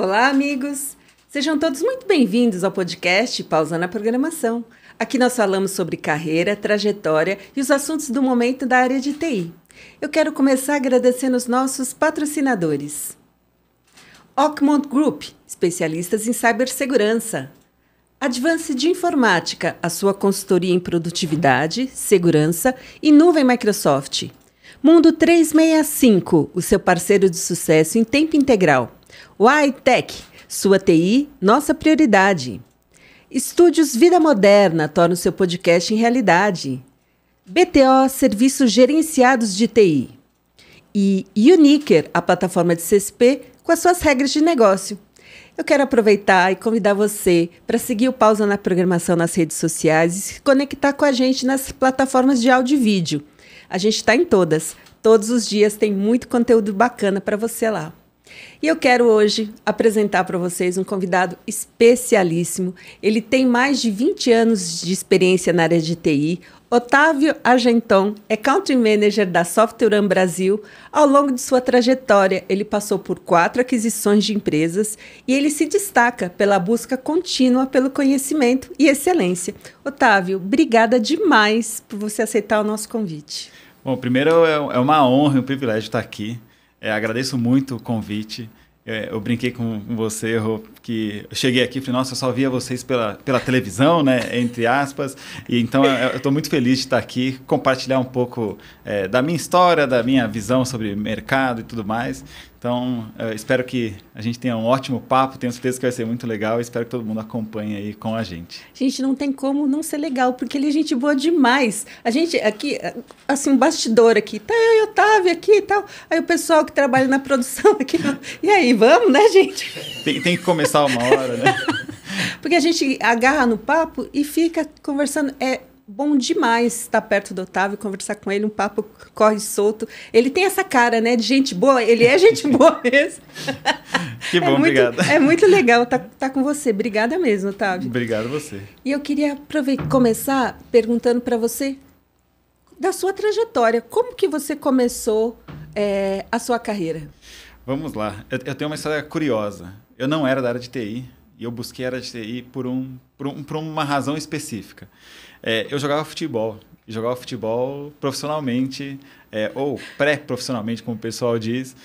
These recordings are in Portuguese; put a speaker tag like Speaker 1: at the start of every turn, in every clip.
Speaker 1: Olá, amigos! Sejam todos muito bem-vindos ao podcast Pausando a Programação. Aqui nós falamos sobre carreira, trajetória e os assuntos do momento da área de TI. Eu quero começar agradecendo os nossos patrocinadores. Oakmont Group, especialistas em cibersegurança. Advanced Informática, a sua consultoria em produtividade, segurança e nuvem Microsoft. Mundo 365, o seu parceiro de sucesso em tempo integral. Y-Tech, sua TI, nossa prioridade. Estúdios Vida Moderna, torna o seu podcast em realidade. BTO, serviços gerenciados de TI. E Uniker, a plataforma de CSP com as suas regras de negócio. Eu quero aproveitar e convidar você para seguir o Pausa na Programação nas redes sociais e se conectar com a gente nas plataformas de áudio e vídeo. A gente está em todas. Todos os dias tem muito conteúdo bacana para você lá. E eu quero hoje apresentar para vocês um convidado especialíssimo. Ele tem mais de 20 anos de experiência na área de TI. Otávio Argenton é Country Manager da SoftwareOne Brasil. Ao longo de sua trajetória, ele passou por 4 aquisições de empresas e ele se destaca pela busca contínua pelo conhecimento e excelência. Otávio, obrigada demais por você aceitar o nosso convite.
Speaker 2: Bom, primeiro é uma honra e um privilégio estar aqui. Agradeço muito o convite. Eu brinquei com você, Rô, que eu cheguei aqui e falei, nossa, eu só via vocês pela televisão, né, entre aspas. E então eu estou muito feliz de estar aqui, compartilhar um pouco da minha história, da minha visão sobre mercado e tudo mais. Então, espero que a gente tenha um ótimo papo, tenho certeza que vai ser muito legal e espero que todo mundo acompanhe aí com a gente.
Speaker 1: Gente, não tem como não ser legal, porque ele é gente boa demais. A gente aqui, assim, um bastidor aqui, tá eu e o Otávio aqui e tal. Aí o pessoal que trabalha na produção aqui, e aí, vamos, né, gente?
Speaker 2: Tem que começar uma hora, né?
Speaker 1: Porque a gente agarra no papo e fica conversando. É bom demais estar perto do Otávio, conversar com ele, um papo corre solto. Ele tem essa cara, né, de gente boa, ele é gente boa mesmo.
Speaker 2: Que bom, obrigado.
Speaker 1: É muito legal estar com você. Obrigada mesmo, Otávio.
Speaker 2: Obrigado a você.
Speaker 1: E eu queria começar perguntando para você da sua trajetória. Como que você começou a sua carreira?
Speaker 2: Vamos lá. Eu tenho uma história curiosa. Eu não era da área de TI e eu busquei a área de TI por uma razão específica. Eu jogava futebol. E jogava futebol profissionalmente, ou pré-profissionalmente, como o pessoal diz,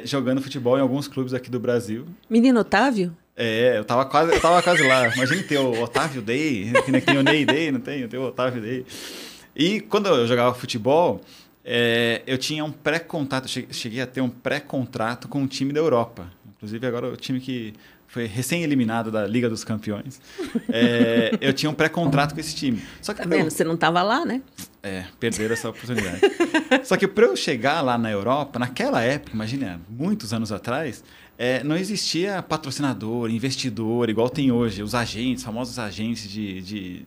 Speaker 2: jogando futebol em alguns clubes aqui do Brasil.
Speaker 1: Menino Otávio?
Speaker 2: Eu tava quase lá. Imagina ter o Otávio Day, que nem tem o Ney Day, não tem? Eu tenho o Otávio Day. E quando eu jogava futebol, eu tinha um pré-contrato, cheguei a ter um pré-contrato com um time da Europa. Inclusive agora o time que foi recém-eliminado da Liga dos Campeões. Eu tinha um pré-contrato com esse time. Só que
Speaker 1: você não estava lá, né?
Speaker 2: Perderam essa oportunidade. Só que para eu chegar lá na Europa, naquela época, imagina, muitos anos atrás, não existia patrocinador, investidor, igual tem hoje, os agentes, famosos agentes de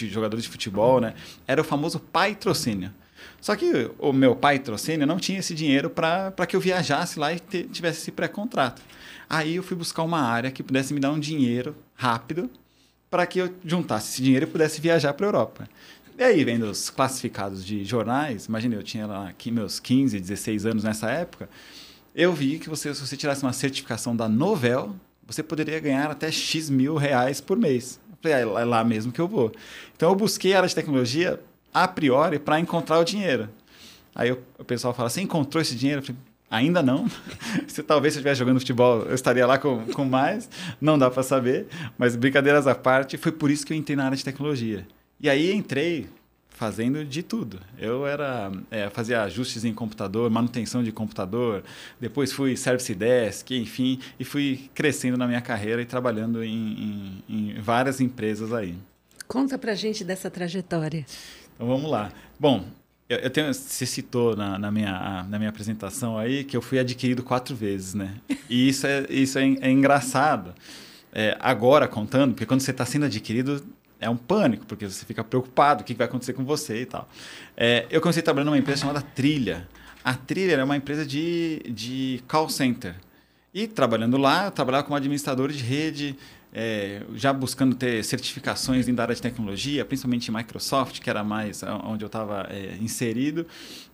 Speaker 2: jogadores de futebol, né? Era o famoso patrocínio. Só que o meu patrocínio não tinha esse dinheiro para que eu viajasse lá e tivesse esse pré-contrato. Aí eu fui buscar uma área que pudesse me dar um dinheiro rápido para que eu juntasse esse dinheiro e pudesse viajar para a Europa. E aí, vendo os classificados de jornais, imagina, eu tinha lá aqui meus 15, 16 anos nessa época, eu vi que se você tirasse uma certificação da Novell, você poderia ganhar até X mil reais por mês. Eu falei, é lá mesmo que eu vou. Então eu busquei a área de tecnologia a priori para encontrar o dinheiro. Aí o pessoal fala, você encontrou esse dinheiro? Eu falei, ainda não. Talvez se eu estivesse jogando futebol, eu estaria lá com mais. Não dá para saber. Mas brincadeiras à parte, foi por isso que eu entrei na área de tecnologia. E aí entrei fazendo de tudo. Eu fazia ajustes em computador, manutenção de computador, depois fui service desk, enfim, e fui crescendo na minha carreira e trabalhando em várias empresas aí.
Speaker 1: Conta pra gente dessa trajetória.
Speaker 2: Então vamos lá. Bom, você citou na minha apresentação aí que eu fui adquirido 4 vezes, né? E isso é engraçado. Agora contando, porque quando você está sendo adquirido é um pânico, porque você fica preocupado, o que vai acontecer com você e tal. Eu comecei trabalhando numa empresa chamada Trilha. A Trilha era uma empresa de call center. E trabalhando lá, eu trabalhava como administrador de rede já buscando ter certificações dentro da área de tecnologia, principalmente em Microsoft, que era mais onde eu estava inserido.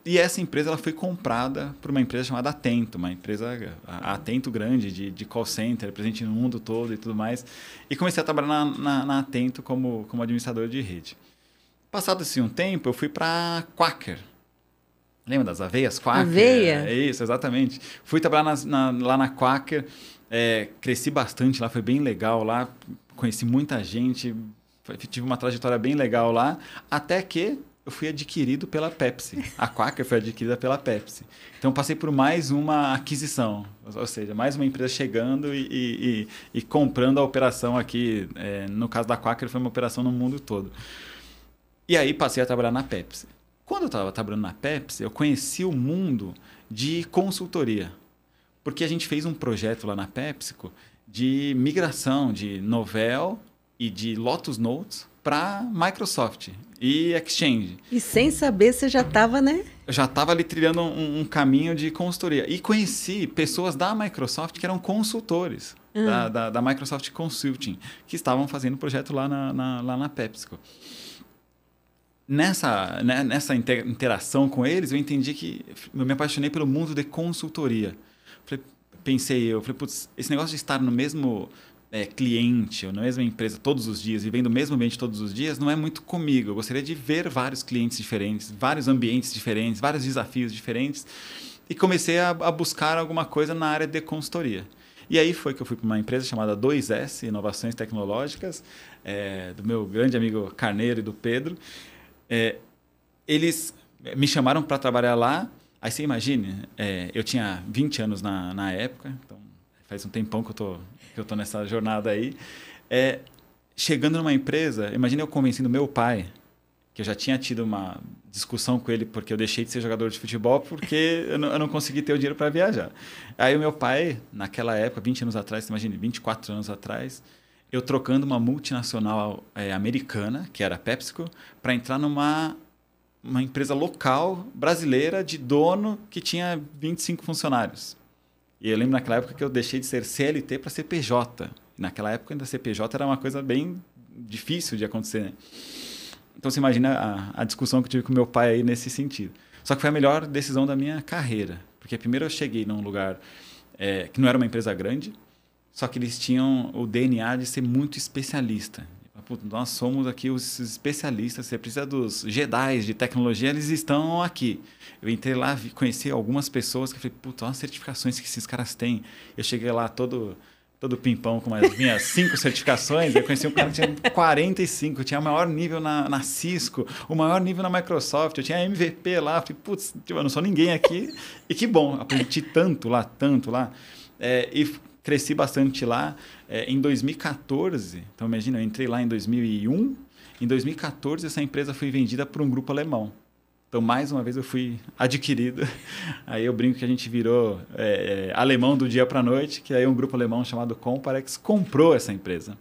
Speaker 2: E essa empresa ela foi comprada por uma empresa chamada Atento, uma empresa Atento grande, de call center, presente no mundo todo e tudo mais. E comecei a trabalhar na Atento como administrador de rede. Passado assim, um tempo, eu fui para Quaker. Lembra das aveias Quaker?
Speaker 1: Aveia?
Speaker 2: Isso, exatamente. Fui trabalhar lá na Quaker, cresci bastante lá, foi bem legal lá, conheci muita gente, tive uma trajetória bem legal lá, até que eu fui adquirido pela Pepsi. A Quaker foi adquirida pela Pepsi. Então, passei por mais uma aquisição, ou seja, mais uma empresa chegando e comprando a operação aqui. No caso da Quaker, foi uma operação no mundo todo. E aí, passei a trabalhar na Pepsi. Quando eu estava trabalhando na Pepsi, eu conheci o mundo de consultoria. Porque a gente fez um projeto lá na PepsiCo de migração de Novell e de Lotus Notes para Microsoft e Exchange.
Speaker 1: E sem saber, você já estava, né?
Speaker 2: Eu já estava ali trilhando um caminho de consultoria. E conheci pessoas da Microsoft que eram consultores da Microsoft Consulting, que estavam fazendo o projeto lá na PepsiCo. Nessa interação com eles, eu entendi que eu me apaixonei pelo mundo de consultoria. Falei, putz, esse negócio de estar no mesmo cliente ou na mesma empresa todos os dias, vivendo o mesmo ambiente todos os dias, não é muito comigo. Eu gostaria de ver vários clientes diferentes, vários ambientes diferentes, vários desafios diferentes. E comecei a buscar alguma coisa na área de consultoria. E aí foi que eu fui para uma empresa chamada 2S, Inovações Tecnológicas, do meu grande amigo Carneiro e do Pedro. Eles me chamaram para trabalhar lá. Aí você imagine, eu tinha 20 anos na época, então faz um tempão que eu tô nessa jornada aí. Chegando numa empresa, imagine eu convencendo meu pai, que eu já tinha tido uma discussão com ele porque eu deixei de ser jogador de futebol porque eu não consegui ter o dinheiro para viajar. Aí o meu pai, naquela época, 20 anos atrás, você imagine, 24 anos atrás, eu trocando uma multinacional americana, que era a PepsiCo, para entrar numa empresa local brasileira de dono que tinha 25 funcionários. E eu lembro naquela época que eu deixei de ser CLT para ser PJ. Naquela época ainda ser PJ era uma coisa bem difícil de acontecer, né? Então você imagina a discussão que eu tive com meu pai aí nesse sentido. Só que foi a melhor decisão da minha carreira. Porque primeiro eu cheguei num lugar que não era uma empresa grande, só que eles tinham o DNA de ser muito especialista. Nós somos aqui os especialistas, você precisa dos Jedi de tecnologia, eles estão aqui. Eu entrei lá, conheci algumas pessoas que eu falei, olha as certificações que esses caras têm. Eu cheguei lá todo pimpão com as minhas 5 certificações, eu conheci um cara que tinha 45, tinha o maior nível na Cisco, o maior nível na Microsoft, eu tinha MVP lá, falei, eu não sou ninguém aqui. E que bom, aprendi tanto lá. E cresci bastante lá. Em 2014, então imagina, eu entrei lá em 2001, em 2014 essa empresa foi vendida por um grupo alemão. Então, mais uma vez, eu fui adquirido. Aí eu brinco que a gente virou alemão do dia para a noite, que aí um grupo alemão chamado Comparex comprou essa empresa.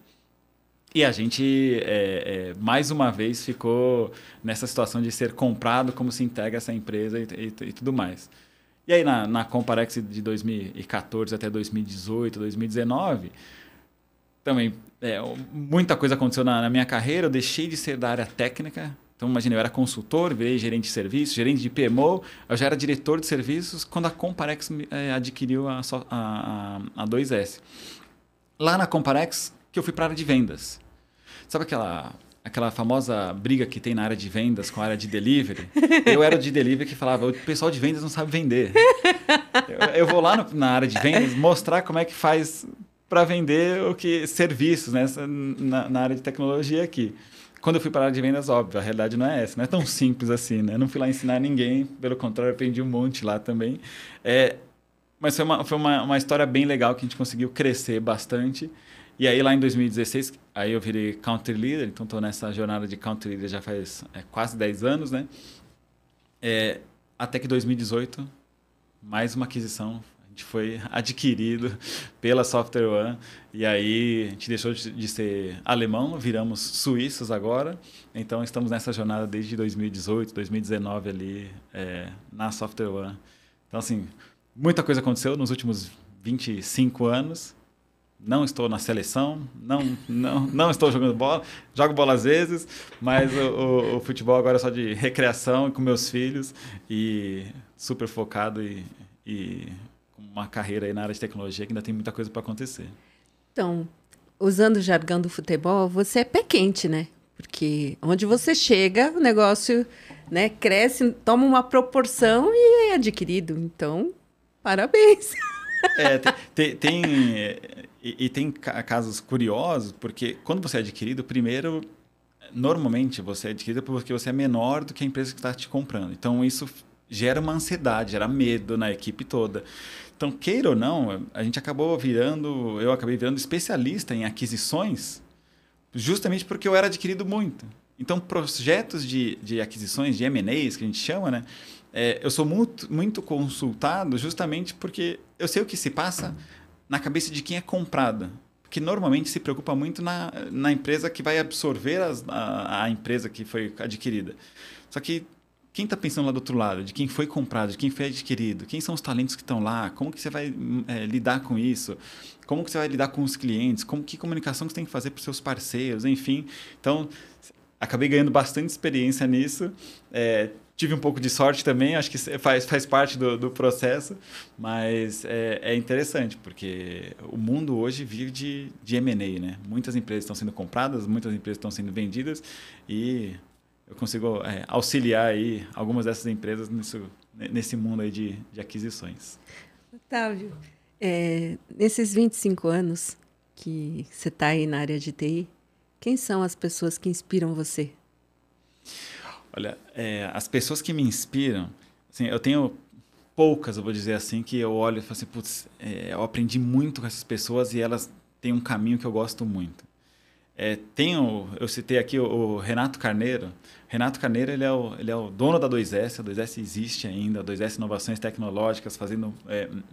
Speaker 2: E a gente, mais uma vez, ficou nessa situação de ser comprado, como se integra essa empresa e tudo mais. E aí, na Comparex de 2014 até 2018, 2019, também muita coisa aconteceu na minha carreira. Eu deixei de ser da área técnica. Então, imagina, eu era consultor, virei gerente de serviços, gerente de PMO, eu já era diretor de serviços quando a Comparex adquiriu a 2S. Lá na Comparex, que eu fui para a área de vendas. Sabe aquela famosa briga que tem na área de vendas com a área de delivery? Eu era o de delivery que falava, o pessoal de vendas não sabe vender. Eu vou lá na área de vendas mostrar como é que faz para vender serviços, né, na área de tecnologia aqui. Quando eu fui para a área de vendas, óbvio, a realidade não é essa. Não é tão simples assim, né? Eu não fui lá ensinar ninguém. Pelo contrário, eu aprendi um monte lá também. Mas foi uma história bem legal que a gente conseguiu crescer bastante. E aí, lá em 2016, aí eu virei Country Leader. Então, estou nessa jornada de Country Leader já faz quase 10 anos, né? Até que 2018, mais uma aquisição. A gente foi adquirido pela SoftwareOne e aí a gente deixou de ser alemão, viramos suíços agora. Então, estamos nessa jornada desde 2018, 2019 ali na SoftwareOne. Então, assim, muita coisa aconteceu nos últimos 25 anos Não estou na seleção, não estou jogando bola. Jogo bola às vezes, mas o futebol agora é só de recreação com meus filhos e super focado e com uma carreira aí na área de tecnologia que ainda tem muita coisa para acontecer.
Speaker 1: Então, usando o jargão do futebol, você é pé quente, né? Porque onde você chega, o negócio, né, cresce, toma uma proporção e é adquirido. Então, parabéns.
Speaker 2: Tem casos curiosos, porque quando você é adquirido, primeiro, normalmente você é adquirido porque você é menor do que a empresa que está te comprando. Então, isso gera uma ansiedade, gera medo na equipe toda. Então, queira ou não, eu acabei virando especialista em aquisições, justamente porque eu era adquirido muito. Então, projetos de aquisições, de M&As, que a gente chama, né? Eu sou muito consultado justamente porque eu sei o que se passa na cabeça de quem é comprada. Porque normalmente se preocupa muito na empresa que vai absorver a empresa que foi adquirida. Só que quem está pensando lá do outro lado, de quem foi comprado, de quem foi adquirido, quem são os talentos que estão lá, como que você vai lidar com isso, como que você vai lidar com os clientes, que comunicação que você tem que fazer para os seus parceiros, enfim. Então, acabei ganhando bastante experiência nisso. Tive um pouco de sorte também, acho que faz parte do processo, mas é interessante, porque o mundo hoje vive de M&A, né? Muitas empresas estão sendo compradas, muitas empresas estão sendo vendidas e eu consigo auxiliar aí algumas dessas empresas nesse mundo aí de aquisições.
Speaker 1: Otávio, nesses 25 anos que você está aí na área de TI, quem são as pessoas que inspiram você?
Speaker 2: Olha, as pessoas que me inspiram, assim, eu tenho poucas, eu vou dizer assim, que eu olho e falo assim, putz, eu aprendi muito com essas pessoas e elas têm um caminho que eu gosto muito. Eu citei aqui o Renato Carneiro. Renato Carneiro, ele é o dono da 2S. A 2S existe ainda, a 2S Inovações Tecnológicas, fazendo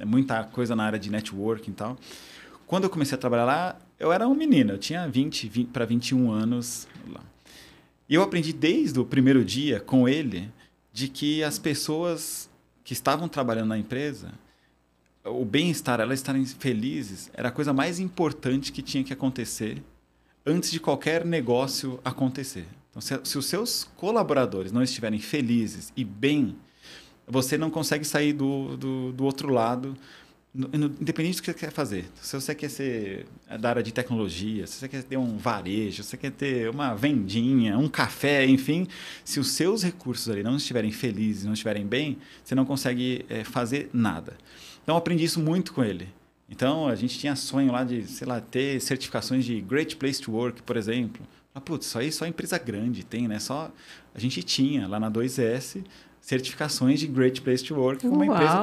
Speaker 2: muita coisa na área de networking e tal. Quando eu comecei a trabalhar lá, eu era um menino, eu tinha 20 para 21 anos lá. E eu aprendi desde o primeiro dia com ele de que as pessoas que estavam trabalhando na empresa, o bem-estar, elas estarem felizes, era a coisa mais importante que tinha que acontecer antes de qualquer negócio acontecer. Então, se os seus colaboradores não estiverem felizes e bem, você não consegue sair do outro lado, independente do que você quer fazer. Se você quer ser da área de tecnologia, se você quer ter um varejo, se você quer ter uma vendinha, um café, enfim, se os seus recursos ali não estiverem felizes, não estiverem bem, você não consegue fazer nada. Então, eu aprendi isso muito com ele. Então, a gente tinha sonho lá de, sei lá, ter certificações de Great Place to Work, por exemplo. Putz, isso aí só empresa grande tem, né? A gente tinha lá na 2S certificações de Great Place to Work, uma empresa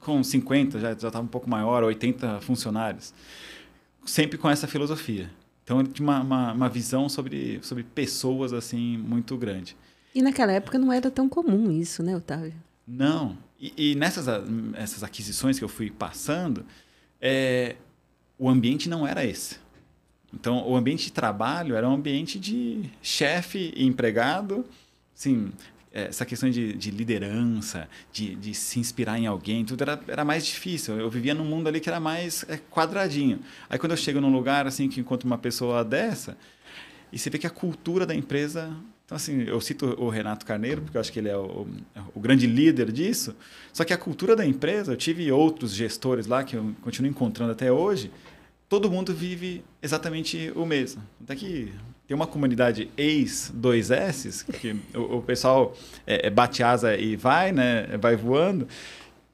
Speaker 2: com 50, já estava um pouco maior, 80 funcionários. Sempre com essa filosofia. Então, ele tinha uma visão sobre pessoas assim muito grande.
Speaker 1: E naquela época não era tão comum isso, né, Otávio?
Speaker 2: Não. E essas aquisições que eu fui passando, o ambiente não era esse. Então, o ambiente de trabalho era um ambiente de chefe e empregado, assim, essa questão de liderança, de se inspirar em alguém, tudo era mais difícil. Eu vivia num mundo ali que era mais quadradinho. Aí, quando eu chego num lugar assim que encontro uma pessoa dessa, e você vê que a cultura da empresa... Então, assim, eu cito o Renato Carneiro, porque eu acho que ele é o grande líder disso, só que a cultura da empresa, eu tive outros gestores lá, que eu continuo encontrando até hoje, todo mundo vive exatamente o mesmo. Até que tem uma comunidade ex-2S, que o pessoal bate asa e vai, né, vai voando,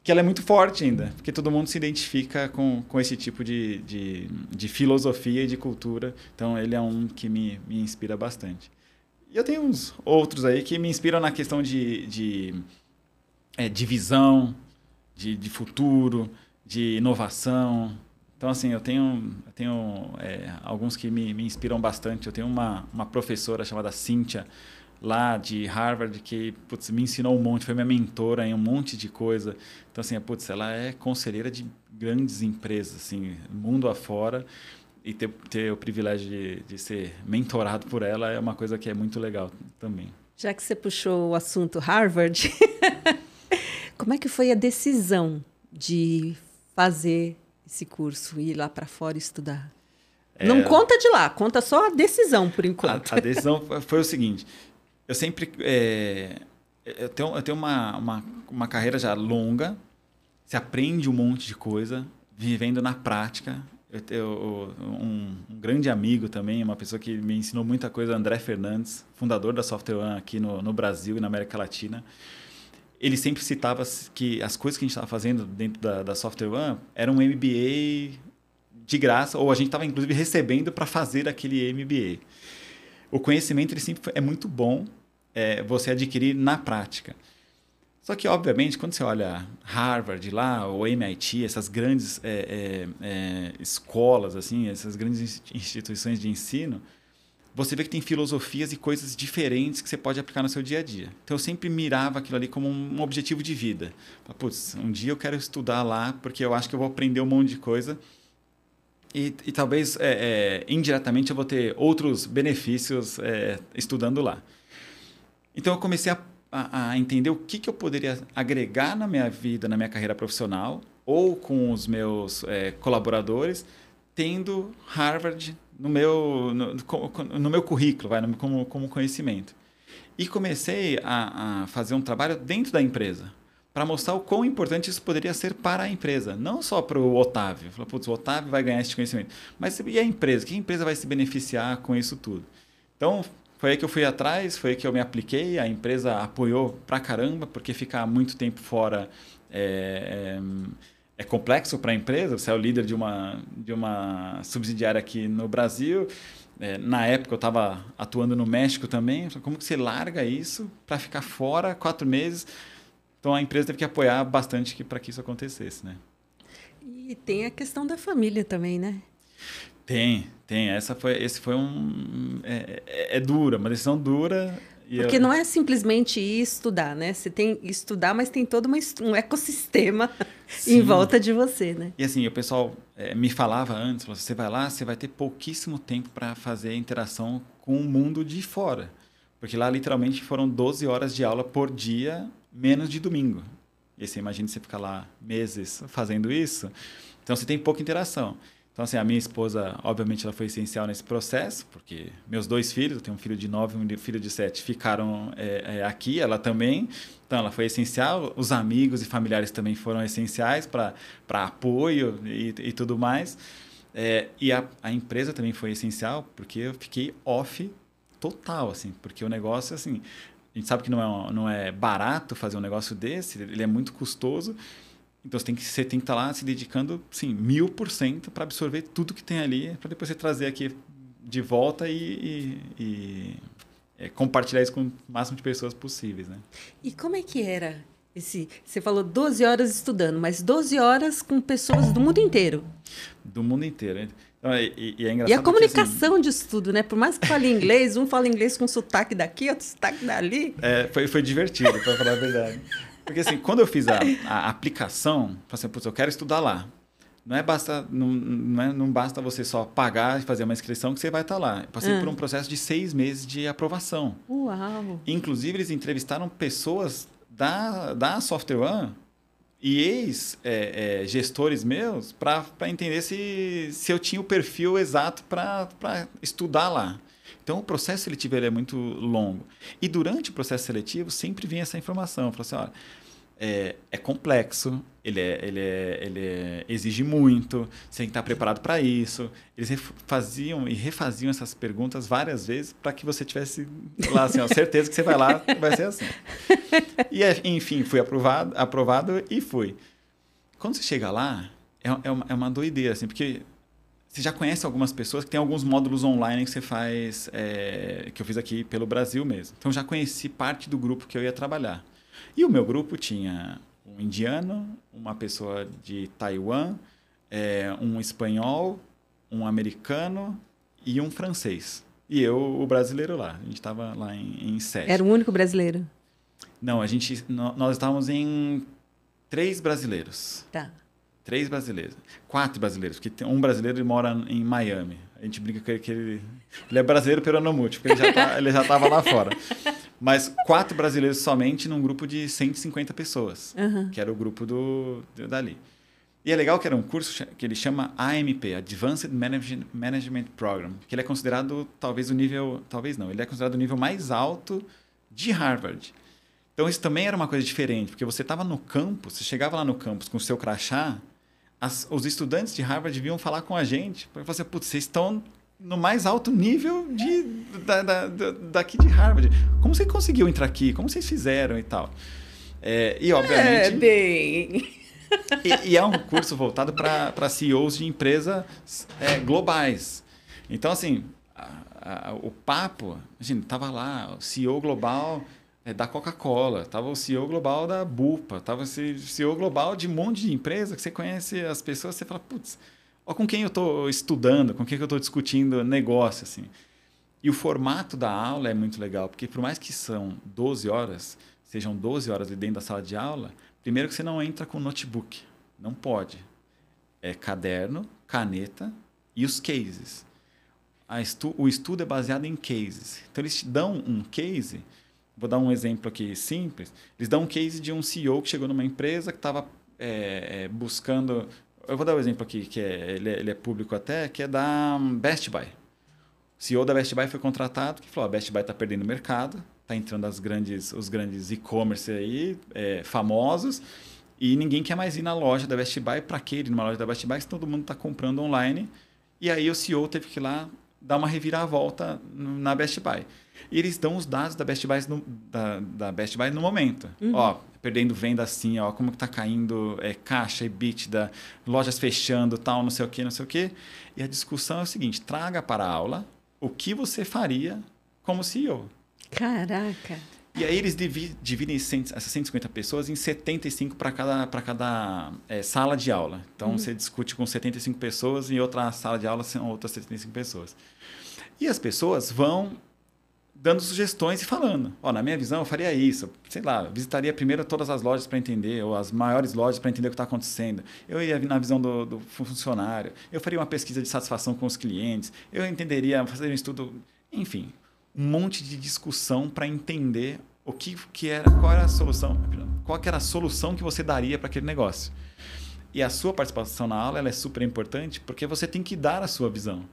Speaker 2: que ela é muito forte ainda, porque todo mundo se identifica com esse tipo de filosofia e de cultura. Então, ele é um que me inspira bastante. E eu tenho uns outros aí que me inspiram na questão de visão, de futuro, de inovação. Então, assim, eu tenho alguns que me inspiram bastante. Eu tenho uma professora chamada Cíntia, lá de Harvard, que me ensinou um monte, foi minha mentora em um monte de coisa. Então, assim, ela é conselheira de grandes empresas, assim, mundo afora. E ter o privilégio de ser mentorado por ela é uma coisa que é muito legal também.
Speaker 1: Já que você puxou o assunto Harvard, como é que foi a decisão de fazer esse curso, ir lá para fora estudar? Não conta de lá, conta só a decisão, por enquanto.
Speaker 2: A decisão foi o seguinte, eu sempre... eu tenho uma carreira já longa, você aprende um monte de coisa, vivendo na prática. Eu tenho um grande amigo também, uma pessoa que me ensinou muita coisa, André Fernandes, fundador da Software One aqui no Brasil e na América Latina. Ele sempre citava que as coisas que a gente estava fazendo dentro da Software One eram um MBA de graça, ou a gente estava, inclusive, recebendo para fazer aquele MBA. O conhecimento ele sempre é muito bom você adquirir na prática. Só que, obviamente, quando você olha Harvard lá, ou MIT, essas grandes escolas, assim, essas grandes instituições de ensino, você vê que tem filosofias e coisas diferentes que você pode aplicar no seu dia a dia. Então, eu sempre mirava aquilo ali como um objetivo de vida. Putz, um dia eu quero estudar lá, porque eu acho que eu vou aprender um monte de coisa. E talvez, indiretamente, eu vou ter outros benefícios estudando lá. Então, eu comecei a entender o que eu poderia agregar na minha vida, na minha carreira profissional, ou com os meus colaboradores, tendo Harvard no meu currículo, como conhecimento. E comecei a fazer um trabalho dentro da empresa, para mostrar o quão importante isso poderia ser para a empresa, não só para o Otávio. Falei, putz, o Otávio vai ganhar esse conhecimento. Mas e a empresa? Que a empresa vai se beneficiar com isso tudo? Então, foi aí que eu fui atrás, foi aí que eu me apliquei, a empresa apoiou pra caramba, porque ficar muito tempo fora é complexo para a empresa. Você é o líder de uma subsidiária aqui no Brasil. Na época eu estava atuando no México também. Como que você larga isso para ficar fora 4 meses? Então a empresa teve que apoiar bastante para que isso acontecesse, né?
Speaker 1: E tem a questão da família também, né?
Speaker 2: Tem. Esse foi dura, uma decisão dura.
Speaker 1: Porque não é simplesmente ir estudar, né? Você tem que estudar, mas tem todo um ecossistema em volta de você, né?
Speaker 2: E assim, o pessoal me falava antes, você vai lá, você vai ter pouquíssimo tempo para fazer interação com o mundo de fora. Porque lá, literalmente, foram 12 horas de aula por dia, menos de domingo. E você imagina você ficar lá meses fazendo isso. Então, você tem pouca interação. Então, assim, a minha esposa, obviamente, ela foi essencial nesse processo, porque meus 2 filhos, eu tenho um filho de 9 e um filho de 7, ficaram aqui, ela também. Então, ela foi essencial. Os amigos e familiares também foram essenciais para apoio e tudo mais. E a empresa também foi essencial, porque eu fiquei off total, assim, porque o negócio, assim, a gente sabe que não é barato fazer um negócio desse, ele é muito custoso. Então, você tem que estar lá se dedicando, sim, 1000% para absorver tudo que tem ali, para depois você trazer aqui de volta e compartilhar isso com o máximo de pessoas possíveis, né?
Speaker 1: E como é que era você falou 12 horas estudando, mas 12 horas com pessoas do mundo inteiro.
Speaker 2: Do mundo inteiro. Então, e é engraçado.
Speaker 1: E a comunicação assim, disso tudo, né? Por mais que fale inglês, um fala inglês com sotaque daqui, outro sotaque dali.
Speaker 2: Foi divertido, para falar a verdade. Porque assim, quando eu fiz a aplicação, falei assim, putz, eu quero estudar lá. Não basta você só pagar e fazer uma inscrição que você vai estar lá. Eu passei por um processo de 6 meses de aprovação.
Speaker 1: Uau!
Speaker 2: Inclusive, eles entrevistaram pessoas da Software One e ex-gestores meus para entender se eu tinha o perfil exato para estudar lá. Então, o processo seletivo ele é muito longo. E durante o processo seletivo, sempre vinha essa informação. Falou assim, olha, é complexo, ele exige muito, você tem que estar preparado para isso. Eles faziam e refaziam essas perguntas várias vezes para que você tivesse lá, assim, ó, certeza que você vai lá, vai ser assim. E, enfim, fui aprovado e fui. Quando você chega lá, é uma doideira, assim, porque você já conhece algumas pessoas que tem alguns módulos online que você faz, que eu fiz aqui pelo Brasil mesmo. Então, já conheci parte do grupo que eu ia trabalhar. E o meu grupo tinha um indiano, uma pessoa de Taiwan, um espanhol, um americano e um francês. E eu, o brasileiro lá. A gente estava lá em 7.
Speaker 1: Era o único brasileiro?
Speaker 2: Não, nós estávamos em 3 brasileiros.
Speaker 1: Tá.
Speaker 2: 3 brasileiros. 4 brasileiros, porque tem um brasileiro que mora em Miami. A gente brinca que ele é brasileiro peronomútil, porque ele já estava lá fora. Mas 4 brasileiros somente num grupo de 150 pessoas, que era o grupo dali. E é legal que era um curso que ele chama AMP, Advanced Management Program, que ele é considerado talvez o nível... Talvez não, ele é considerado o nível mais alto de Harvard. Então, isso também era uma coisa diferente, porque você estava no campus, você chegava lá no campus com o seu crachá, os estudantes de Harvard vinham falar com a gente, porque você, putz, vocês estão no mais alto nível daqui de Harvard. Como você conseguiu entrar aqui? Como vocês fizeram e tal? E, obviamente...
Speaker 1: bem...
Speaker 2: E é um curso voltado para CEOs de empresas globais. Então, assim, o papo... A gente estava lá, o CEO global da Coca-Cola, estava o CEO global da Bupa, estava o CEO global de um monte de empresa que você conhece as pessoas, você fala, putz, ó, com quem eu estou estudando, com quem eu estou discutindo negócio, assim. E o formato da aula é muito legal, porque por mais que sejam 12 horas ali dentro da sala de aula... Primeiro que você não entra com notebook. Não pode. É caderno, caneta e os cases. O estudo é baseado em cases. Então, eles te dão um case. Vou dar um exemplo aqui simples. Eles dão um case de um CEO que chegou numa empresa que estava buscando... Eu vou dar um exemplo aqui, que ele é público até, que é da Best Buy. O CEO da Best Buy foi contratado, que falou, a Best Buy está perdendo o mercado, está entrando os grandes e-commerce aí, famosos, e ninguém quer mais ir na loja da Best Buy. Para que ir numa loja da Best Buy se todo mundo está comprando online? E aí o CEO teve que ir lá dar uma reviravolta na Best Buy. E eles dão os dados da Best Buy da Best Buy no momento. Ó, perdendo venda assim, ó, como que está caindo caixa, EBITDA, lojas fechando, tal, não sei o quê, não sei o quê. E a discussão é o seguinte, traga para a aula o que você faria como CEO.
Speaker 1: Caraca!
Speaker 2: E aí eles dividem essas 150 pessoas em 75 para cada sala de aula. Então, você discute com 75 pessoas e outra sala de aula são outras 75 pessoas. E as pessoas vão dando sugestões e falando. Ó, na minha visão, eu faria isso. Sei lá, visitaria primeiro todas as lojas para entender, ou as maiores lojas para entender o que está acontecendo. Eu ia na visão do funcionário. Eu faria uma pesquisa de satisfação com os clientes. Eu entenderia, fazer um estudo... Enfim... um monte de discussão para entender qual era a solução, qual que era a solução que você daria para aquele negócio. E a sua participação na aula ela é super importante porque você tem que dar a sua visão.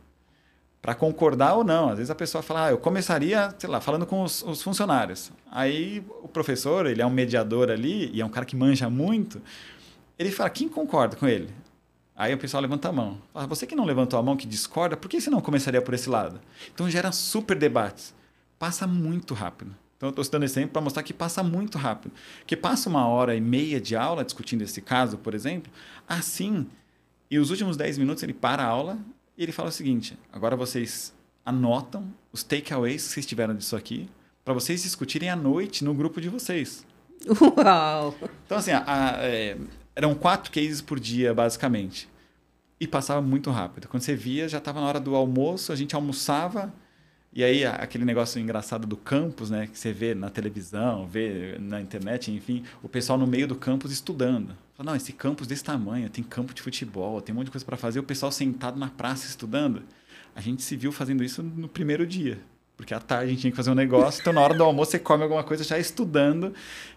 Speaker 2: Para concordar ou não. Às vezes a pessoa fala, eu começaria, sei lá, falando com os funcionários. Aí o professor, ele é um mediador ali e é um cara que manja muito. Ele fala, quem concorda com ele? Aí o pessoal levanta a mão. Fala, você que não levantou a mão, que discorda, por que você não começaria por esse lado? Então gera super debates. Passa muito rápido. Então eu estou citando esse exemplo para mostrar que passa muito rápido. Porque passa 1h30 de aula discutindo esse caso, por exemplo, assim, e os últimos 10 minutos ele para a aula e ele fala o seguinte, agora vocês anotam os takeaways que vocês tiveram disso aqui para vocês discutirem à noite no grupo de vocês.
Speaker 1: Uau!
Speaker 2: Então assim, eram 4 cases por dia, basicamente. E passava muito rápido. Quando você via, já estava na hora do almoço, a gente almoçava. E aí, aquele negócio engraçado do campus, né? Que você vê na televisão, vê na internet, enfim. O pessoal no meio do campus estudando. Fala, não, esse campus desse tamanho, tem campo de futebol, tem um monte de coisa para fazer. O pessoal sentado na praça estudando. A gente se viu fazendo isso no primeiro dia. Porque à tarde a gente tinha que fazer um negócio. Então, na hora do almoço, você come alguma coisa já estudando.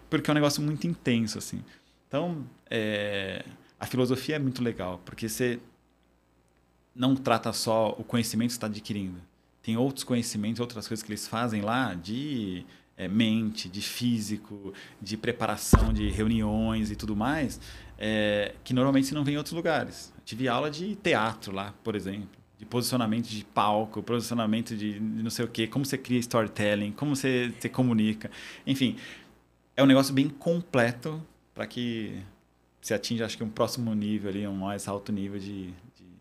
Speaker 2: Porque é um negócio muito intenso, assim. Então, a filosofia é muito legal, porque você não trata só o conhecimento que você está adquirindo. Tem outros conhecimentos, outras coisas que eles fazem lá de mente, de físico, de preparação de reuniões e tudo mais, que normalmente você não vê em outros lugares. Eu tive aula de teatro lá, por exemplo, de posicionamento de palco, posicionamento de não sei o quê, como você cria storytelling, como você comunica. Enfim, é um negócio bem completo para que você atinja, acho que, um próximo nível, ali, um mais alto nível de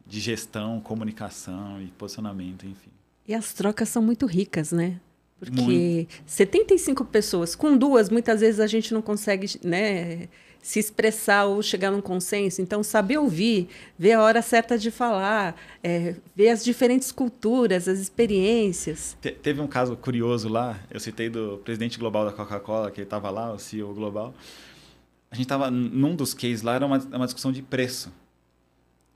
Speaker 2: gestão, comunicação e posicionamento, enfim.
Speaker 1: E as trocas são muito ricas, né? Porque
Speaker 2: Muito.
Speaker 1: 75 pessoas, com 2, muitas vezes a gente não consegue, né, se expressar ou chegar num consenso. Então, saber ouvir, ver a hora certa de falar, ver as diferentes culturas, as experiências.
Speaker 2: Teve um caso curioso lá, eu citei do presidente global da Coca-Cola, que ele estava lá, o CEO global. A gente estava, num dos cases lá, era uma discussão de preço.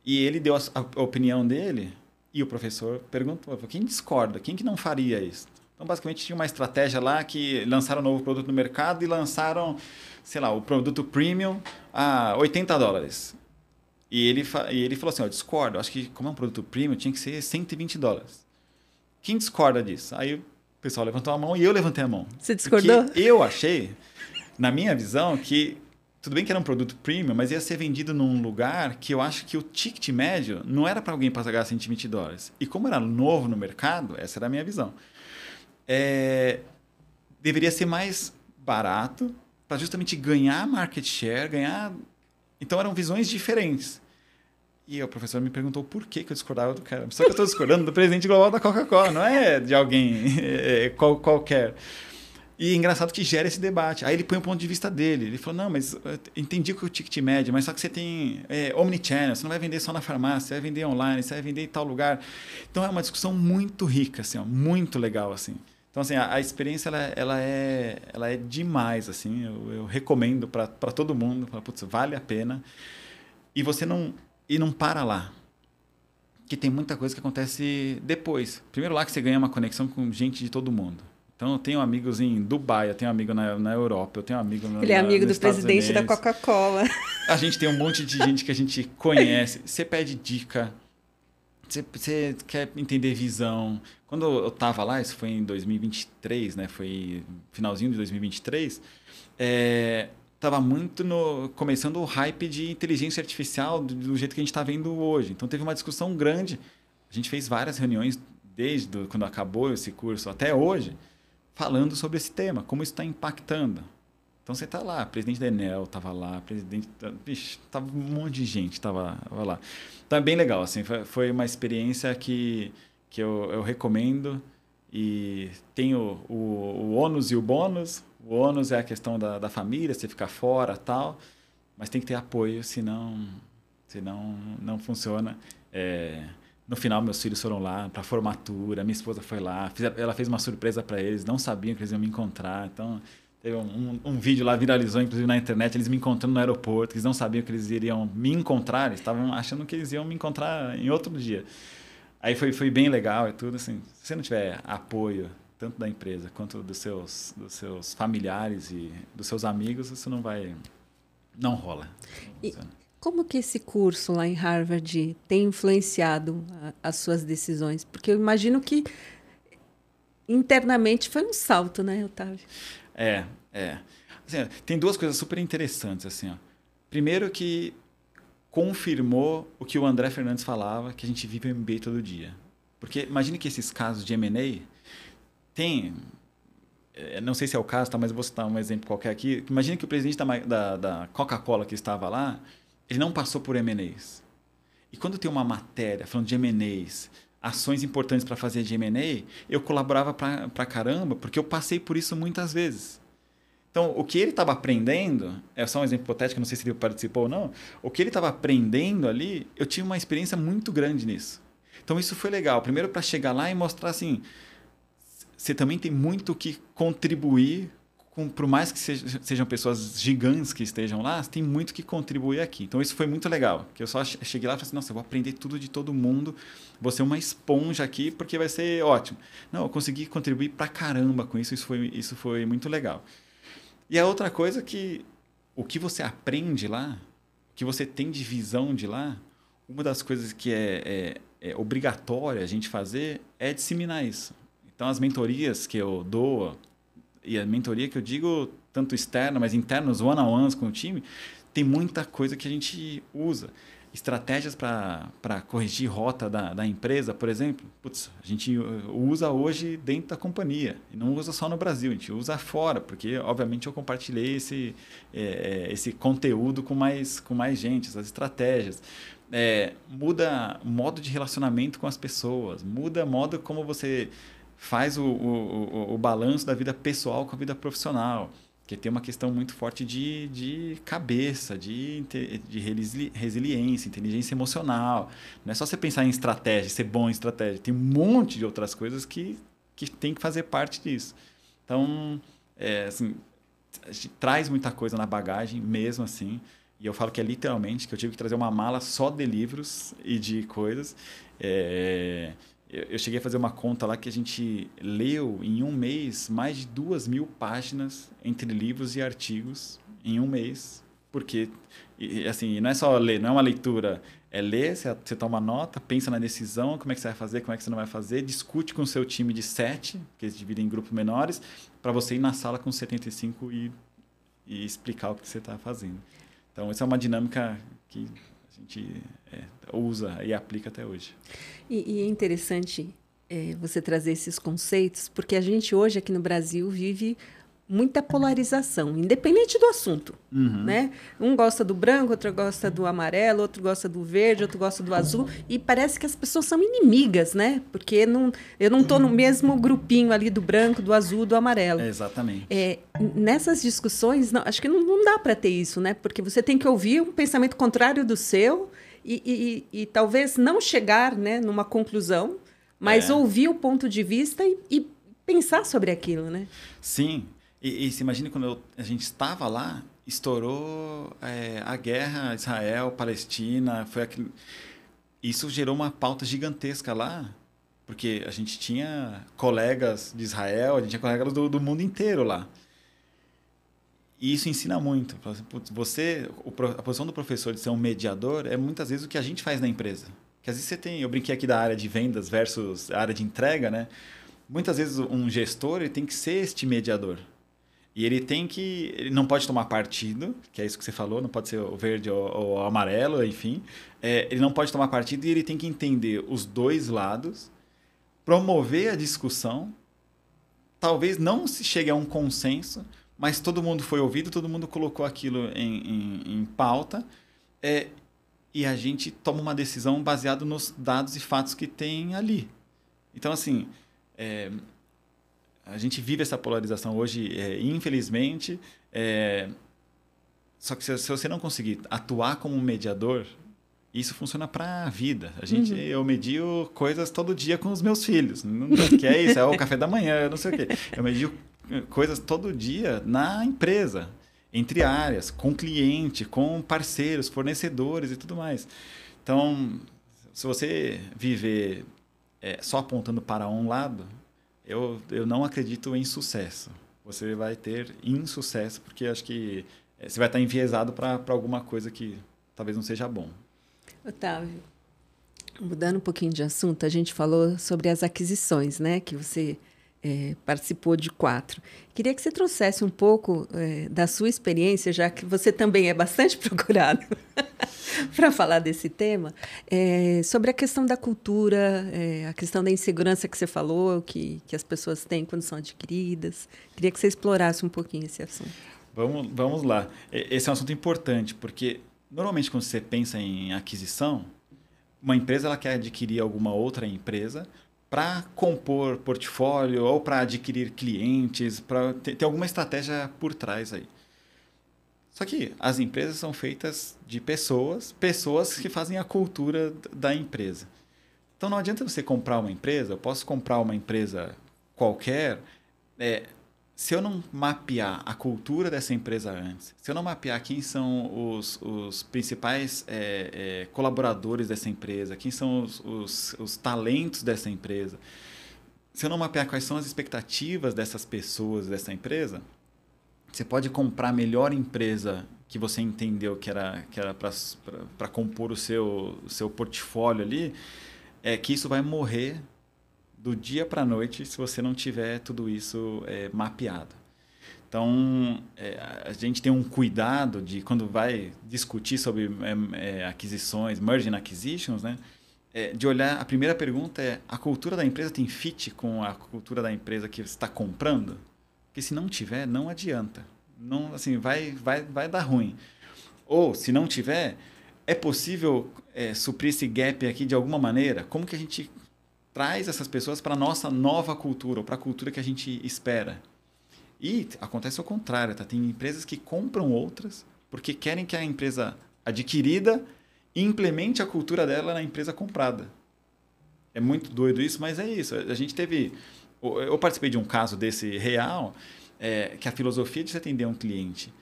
Speaker 2: E ele deu a opinião dele e o professor perguntou, quem discorda? Quem que não faria isso? Então, basicamente, tinha uma estratégia lá que lançaram um novo produto no mercado e lançaram, sei lá, o produto premium a $80. E ele falou assim, eu discordo, acho que como é um produto premium, tinha que ser $120. Quem discorda disso? Aí o pessoal levantou a mão e eu levantei a mão.
Speaker 1: Você discordou?
Speaker 2: Porque eu achei, na minha visão, que tudo bem que era um produto premium, mas ia ser vendido num lugar que eu acho que o ticket médio não era para alguém pagar $120. E como era novo no mercado, essa era a minha visão. Deveria ser mais barato para justamente ganhar market share, ganhar... Então eram visões diferentes. E o professor me perguntou por que eu discordava do cara. Só que eu estou discordando do presidente global da Coca-Cola, não é de alguém qualquer. E é engraçado que gera esse debate. Aí ele põe o ponto de vista dele. Ele falou, não, mas entendi que o ticket médio, mas só que você tem omnichannel, você não vai vender só na farmácia, você vai vender online, você vai vender em tal lugar. Então é uma discussão muito rica, assim, ó, muito legal, assim. Então, assim, a experiência, ela é demais, assim. Eu recomendo para todo mundo. Putz, vale a pena. E você não para lá. Que tem muita coisa que acontece depois. Primeiro lá que você ganha uma conexão com gente de todo mundo. Então, eu tenho amigos em Dubai, eu tenho amigo na Europa, eu tenho amigo
Speaker 1: Ele é amigo do
Speaker 2: Estados
Speaker 1: presidente da
Speaker 2: Unidos.
Speaker 1: Coca-Cola.
Speaker 2: A gente tem um monte de gente que a gente conhece. Você pede dica. Você quer entender visão. Quando eu estava lá, isso foi em 2023, né? Foi finalzinho de 2023, estava muito começando o hype de inteligência artificial do jeito que a gente está vendo hoje. Então, teve uma discussão grande. A gente fez várias reuniões desde quando acabou esse curso até hoje, falando sobre esse tema, como isso está impactando. Então, você está lá, presidente da Enel estava lá, estava um monte de gente estava lá. Então, é bem legal, assim, foi uma experiência que eu recomendo e tem o ônus e o bônus. O ônus é a questão da família, você ficar fora e tal, mas tem que ter apoio, senão não funciona. No final, meus filhos foram lá para a formatura, minha esposa foi lá, ela fez uma surpresa para eles, não sabiam que eles iam me encontrar, então... Teve um vídeo lá, viralizou, inclusive na internet, eles me encontrando no aeroporto, eles não sabiam que eles iriam me encontrar, eles estavam achando que eles iam me encontrar em outro dia. Aí foi bem legal e tudo, assim, se você não tiver apoio, tanto da empresa quanto dos seus familiares e dos seus amigos, isso não rola.
Speaker 1: E como que esse curso lá em Harvard tem influenciado as suas decisões? Porque eu imagino que internamente foi um salto, né, Otávio?
Speaker 2: Assim, tem duas coisas super interessantes. Assim, ó. Primeiro que confirmou o que o André Fernandes falava, que a gente vive o MBA todo dia. Porque imagine que esses casos de M&A tem... Não sei se é o caso, tá, mas eu vou citar um exemplo qualquer aqui. Imagine que o presidente da Coca-Cola que estava lá, ele não passou por M&As. E quando tem uma matéria falando de M&As, ações importantes para fazer de M&A, eu colaborava pra caramba, porque eu passei por isso muitas vezes. Então, o que ele estava aprendendo, é só um exemplo hipotético, não sei se ele participou ou não, o que ele estava aprendendo ali, eu tinha uma experiência muito grande nisso. Então, isso foi legal. Primeiro, para chegar lá e mostrar assim, você também tem muito que contribuir, por mais que sejam pessoas gigantes que estejam lá, você tem muito que contribuir aqui. Então, isso foi muito legal. Que eu só cheguei lá e falei assim, nossa, eu vou aprender tudo de todo mundo, vou ser uma esponja aqui, porque vai ser ótimo. Não, eu consegui contribuir pra caramba com isso, isso foi muito legal. E a outra coisa que o que você aprende lá, o que você tem de visão de lá, uma das coisas que é obrigatória a gente fazer é disseminar isso. Então, as mentorias que eu dou, e a mentoria que eu digo tanto externa, mas interna, os one-on-ones com o time, tem muita coisa que a gente usa. Estratégias para corrigir rota da empresa, por exemplo, a gente usa hoje dentro da companhia. E não usa só no Brasil, a gente usa fora, porque, obviamente, eu compartilhei esse conteúdo com mais gente, essas estratégias. Muda o modo de relacionamento com as pessoas, muda o modo como você faz o balanço da vida pessoal com a vida profissional. Porque tem uma questão muito forte de cabeça, de resiliência, inteligência emocional. Não é só você pensar em estratégia, ser bom em estratégia. Tem um monte de outras coisas que tem que fazer parte disso. Então, assim, a gente traz muita coisa na bagagem, mesmo assim. E eu falo que é literalmente que eu tive que trazer uma mala só de livros e de coisas. Eu cheguei a fazer uma conta lá que a gente leu em um mês mais de 2.000 páginas entre livros e artigos em um mês Porque, assim, não é só ler, não é uma leitura. É ler, você toma nota, pensa na decisão, como é que você vai fazer, como é que você não vai fazer, discute com o seu time de 7, que eles dividem em grupos menores, para você ir na sala com 75 e explicar o que você está fazendo. Então, essa é uma dinâmica que a gente usa e aplica até hoje.
Speaker 1: E é interessante você trazer esses conceitos, porque a gente hoje aqui no Brasil vive muita polarização, independente do assunto, né? Um gosta do branco, outro gosta do amarelo, outro gosta do verde, outro gosta do azul, e parece que as pessoas são inimigas, né? Porque eu não estou no mesmo grupinho ali do branco, do azul, do amarelo.
Speaker 2: Exatamente.
Speaker 1: Nessas discussões, acho que não dá para ter isso, né? Porque você tem que ouvir um pensamento contrário do seu e talvez não chegar, né, numa conclusão, mas ouvir o ponto de vista e pensar sobre aquilo, né?
Speaker 2: Sim. E se imagina quando a gente estava lá, estourou a guerra Israel-Palestina, isso gerou uma pauta gigantesca lá, porque a gente tinha colegas de Israel, a gente tinha colegas do mundo inteiro lá. E isso ensina muito. A posição do professor de ser um mediador é muitas vezes o que a gente faz na empresa. Que às vezes eu brinquei aqui da área de vendas versus a área de entrega, né? Muitas vezes um gestor ele tem que ser este mediador. E ele não pode tomar partido, que é isso que você falou, não pode ser o verde ou o amarelo, enfim. Ele não pode tomar partido e ele tem que entender os dois lados, promover a discussão, talvez não se chegue a um consenso, mas todo mundo foi ouvido, todo mundo colocou aquilo em pauta, e a gente toma uma decisão baseada nos dados e fatos que tem ali. Então, assim... a gente vive essa polarização hoje, infelizmente. Só que se você não conseguir atuar como um mediador, isso funciona para a vida. Eu medio coisas todo dia com os meus filhos. Que é isso, é o café da manhã, não sei o quê. Eu medio coisas todo dia na empresa, entre áreas, com cliente, com parceiros, fornecedores e tudo mais. Então, se você viver só apontando para um lado... Eu não acredito em sucesso. Você vai ter insucesso, porque acho que você vai estar enviesado para alguma coisa que talvez não seja bom.
Speaker 1: Otávio, mudando um pouquinho de assunto, a gente falou sobre as aquisições, né? Que você participou de 4. Queria que você trouxesse um pouco da sua experiência, já que você também é bastante procurado para falar desse tema, sobre a questão da cultura, a questão da insegurança que você falou, que as pessoas têm quando são adquiridas. Queria que você explorasse um pouquinho esse assunto.
Speaker 2: Vamos lá. Esse é um assunto importante, porque normalmente quando você pensa em aquisição, uma empresa ela quer adquirir alguma outra empresa para compor portfólio ou para adquirir clientes, para ter alguma estratégia por trás aí. Só que as empresas são feitas de pessoas que fazem a cultura da empresa. Então não adianta você comprar uma empresa, eu posso comprar uma empresa qualquer, se eu não mapear a cultura dessa empresa antes, se eu não mapear quem são os principais colaboradores dessa empresa, quem são os talentos dessa empresa, se eu não mapear quais são as expectativas dessas pessoas dessa empresa, você pode comprar a melhor empresa que você entendeu que era para compor o seu portfólio ali, que isso vai morrer do dia para a noite se você não tiver tudo isso mapeado. Então, a gente tem um cuidado de, quando vai discutir sobre aquisições, merging acquisitions, né? De olhar, a primeira pergunta é, a cultura da empresa tem fit com a cultura da empresa que você está comprando? Porque se não tiver, não adianta. Não, assim, vai dar ruim. Ou, se não tiver, é possível suprir esse gap aqui de alguma maneira? Como que a gente traz essas pessoas para a nossa nova cultura, ou para a cultura que a gente espera? E acontece ao contrário, tá? Tem empresas que compram outras porque querem que a empresa adquirida implemente a cultura dela na empresa comprada. É muito doido isso, mas é isso. A gente teve... Eu participei de um caso desse real, que a filosofia de se atender um cliente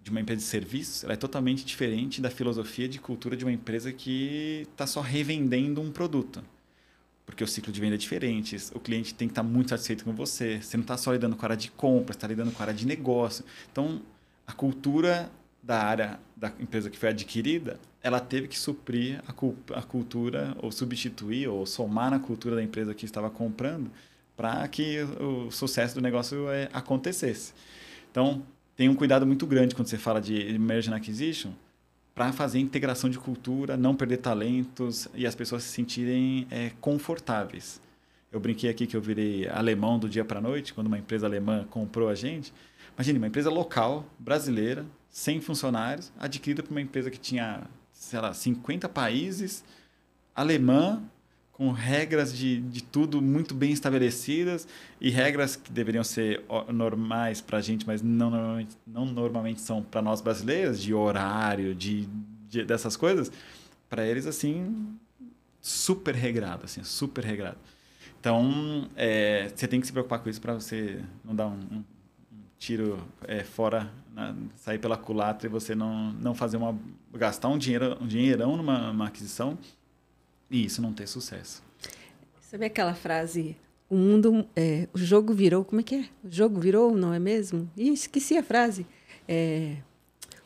Speaker 2: de uma empresa de serviços ela é totalmente diferente da filosofia de cultura de uma empresa que está só revendendo um produto. Porque o ciclo de venda é diferente, o cliente tem que estar muito satisfeito com você, você não está só lidando com a área de compra, você está lidando com a área de negócio. Então, a cultura da área da empresa que foi adquirida, ela teve que suprir a cultura, ou substituir, ou somar na cultura da empresa que estava comprando, para que o sucesso do negócio acontecesse. Então, tem um cuidado muito grande quando você fala de merger and acquisition, para fazer integração de cultura, não perder talentos e as pessoas se sentirem confortáveis. Eu brinquei aqui que eu virei alemão do dia para a noite, quando uma empresa alemã comprou a gente. Imagine, uma empresa local, brasileira, 100 funcionários, adquirida por uma empresa que tinha, sei lá, 50 países, alemã, com regras de tudo muito bem estabelecidas e regras que deveriam ser normais para a gente, mas não normalmente são para nós brasileiros, de horário, dessas coisas, para eles, assim, super regrado, assim, super regrado. Então, você tem que se preocupar com isso para você não dar um tiro fora, sair pela culatra e você não fazer gastar um dinheirão numa aquisição e isso não ter sucesso.
Speaker 1: Sabe aquela frase, o mundo, o jogo virou, como é que é? O jogo virou, não é mesmo? Ih, esqueci a frase.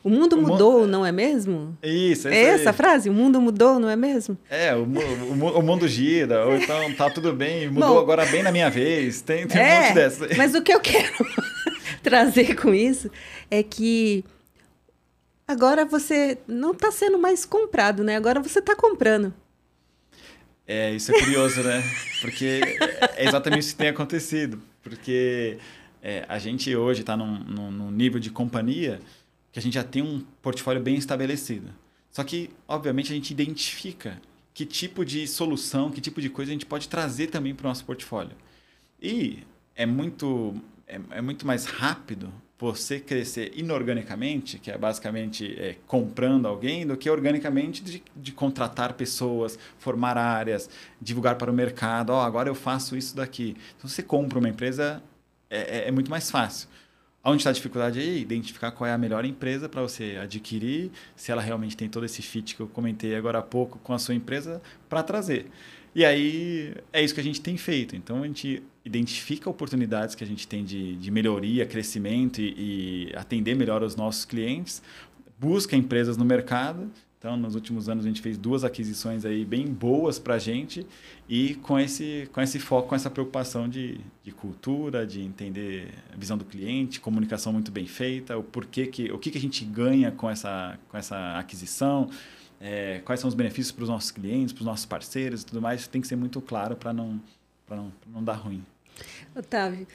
Speaker 1: O mundo mudou, não é mesmo?
Speaker 2: Isso,
Speaker 1: é essa frase? O mundo mudou, não é mesmo?
Speaker 2: O mundo gira, ou então tá tudo bem, mudou agora bem na minha vez. Tem um monte dessa.
Speaker 1: Mas o que eu quero trazer com isso é que agora você não está sendo mais comprado, né? Agora você está comprando.
Speaker 2: Isso é curioso, né? Porque é exatamente isso que tem acontecido. Porque a gente hoje está num nível de companhia que a gente já tem um portfólio bem estabelecido. Só que, obviamente, a gente identifica que tipo de solução, que tipo de coisa a gente pode trazer também para o nosso portfólio. E é muito mais rápido você crescer inorganicamente, que é basicamente comprando alguém, do que organicamente de contratar pessoas, formar áreas, divulgar para o mercado. Agora eu faço isso daqui. Então, você compra uma empresa, é muito mais fácil. Onde está a dificuldade aí? Identificar qual é a melhor empresa para você adquirir, se ela realmente tem todo esse fit que eu comentei agora há pouco com a sua empresa, para trazer. E aí, é isso que a gente tem feito. Então, a gente identifica oportunidades que a gente tem de melhoria, crescimento e atender melhor os nossos clientes, busca empresas no mercado. Então, nos últimos anos, a gente fez 2 aquisições aí bem boas para a gente e com esse foco, com essa preocupação de cultura, de entender a visão do cliente, comunicação muito bem feita, o que a gente ganha com essa aquisição, quais são os benefícios para os nossos clientes, para os nossos parceiros e tudo mais. Isso tem que ser muito claro para não dar ruim.
Speaker 1: Otávio,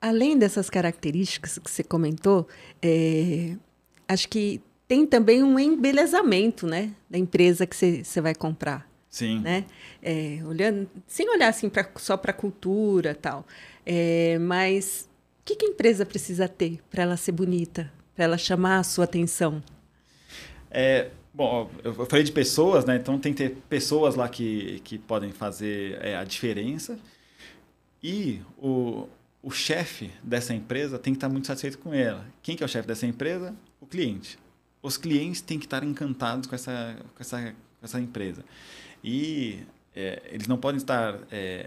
Speaker 1: além dessas características que você comentou, acho que tem também um embelezamento, né, da empresa que você vai comprar.
Speaker 2: Sim.
Speaker 1: Né? Sem olhar assim só para a cultura e tal. Mas o que a empresa precisa ter para ela ser bonita, para ela chamar a sua atenção?
Speaker 2: Bom, eu falei de pessoas, né? Então tem que ter pessoas lá que podem fazer a diferença. E o chefe dessa empresa tem que estar muito satisfeito com ela. Quem que é o chefe dessa empresa? O cliente. Os clientes têm que estar encantados com essa empresa. E eles não podem estar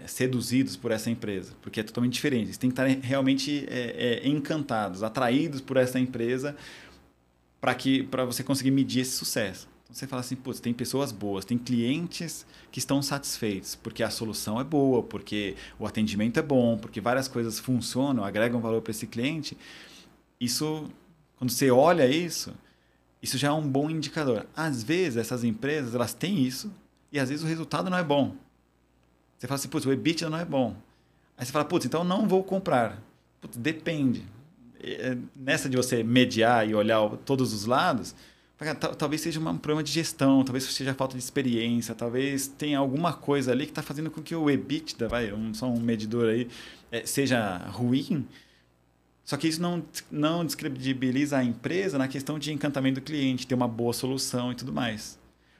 Speaker 2: seduzidos por essa empresa, porque é totalmente diferente. Eles têm que estar realmente encantados, atraídos por essa empresa para você conseguir medir esse sucesso. Então, você fala assim, putz, tem pessoas boas, tem clientes que estão satisfeitos, porque a solução é boa, porque o atendimento é bom, porque várias coisas funcionam, agregam valor para esse cliente. Isso, quando você olha isso já é um bom indicador. Às vezes, essas empresas, elas têm isso e às vezes o resultado não é bom. Você fala assim, putz, o EBITDA não é bom. Aí você fala, putz, então não vou comprar. Putz, depende. Nessa de você mediar e olhar todos os lados, talvez seja um problema de gestão, talvez seja falta de experiência, talvez tenha alguma coisa ali que está fazendo com que o EBITDA, só um medidor aí, seja ruim. Só que isso não descredibiliza a empresa na questão de encantamento do cliente, ter uma boa solução e tudo mais.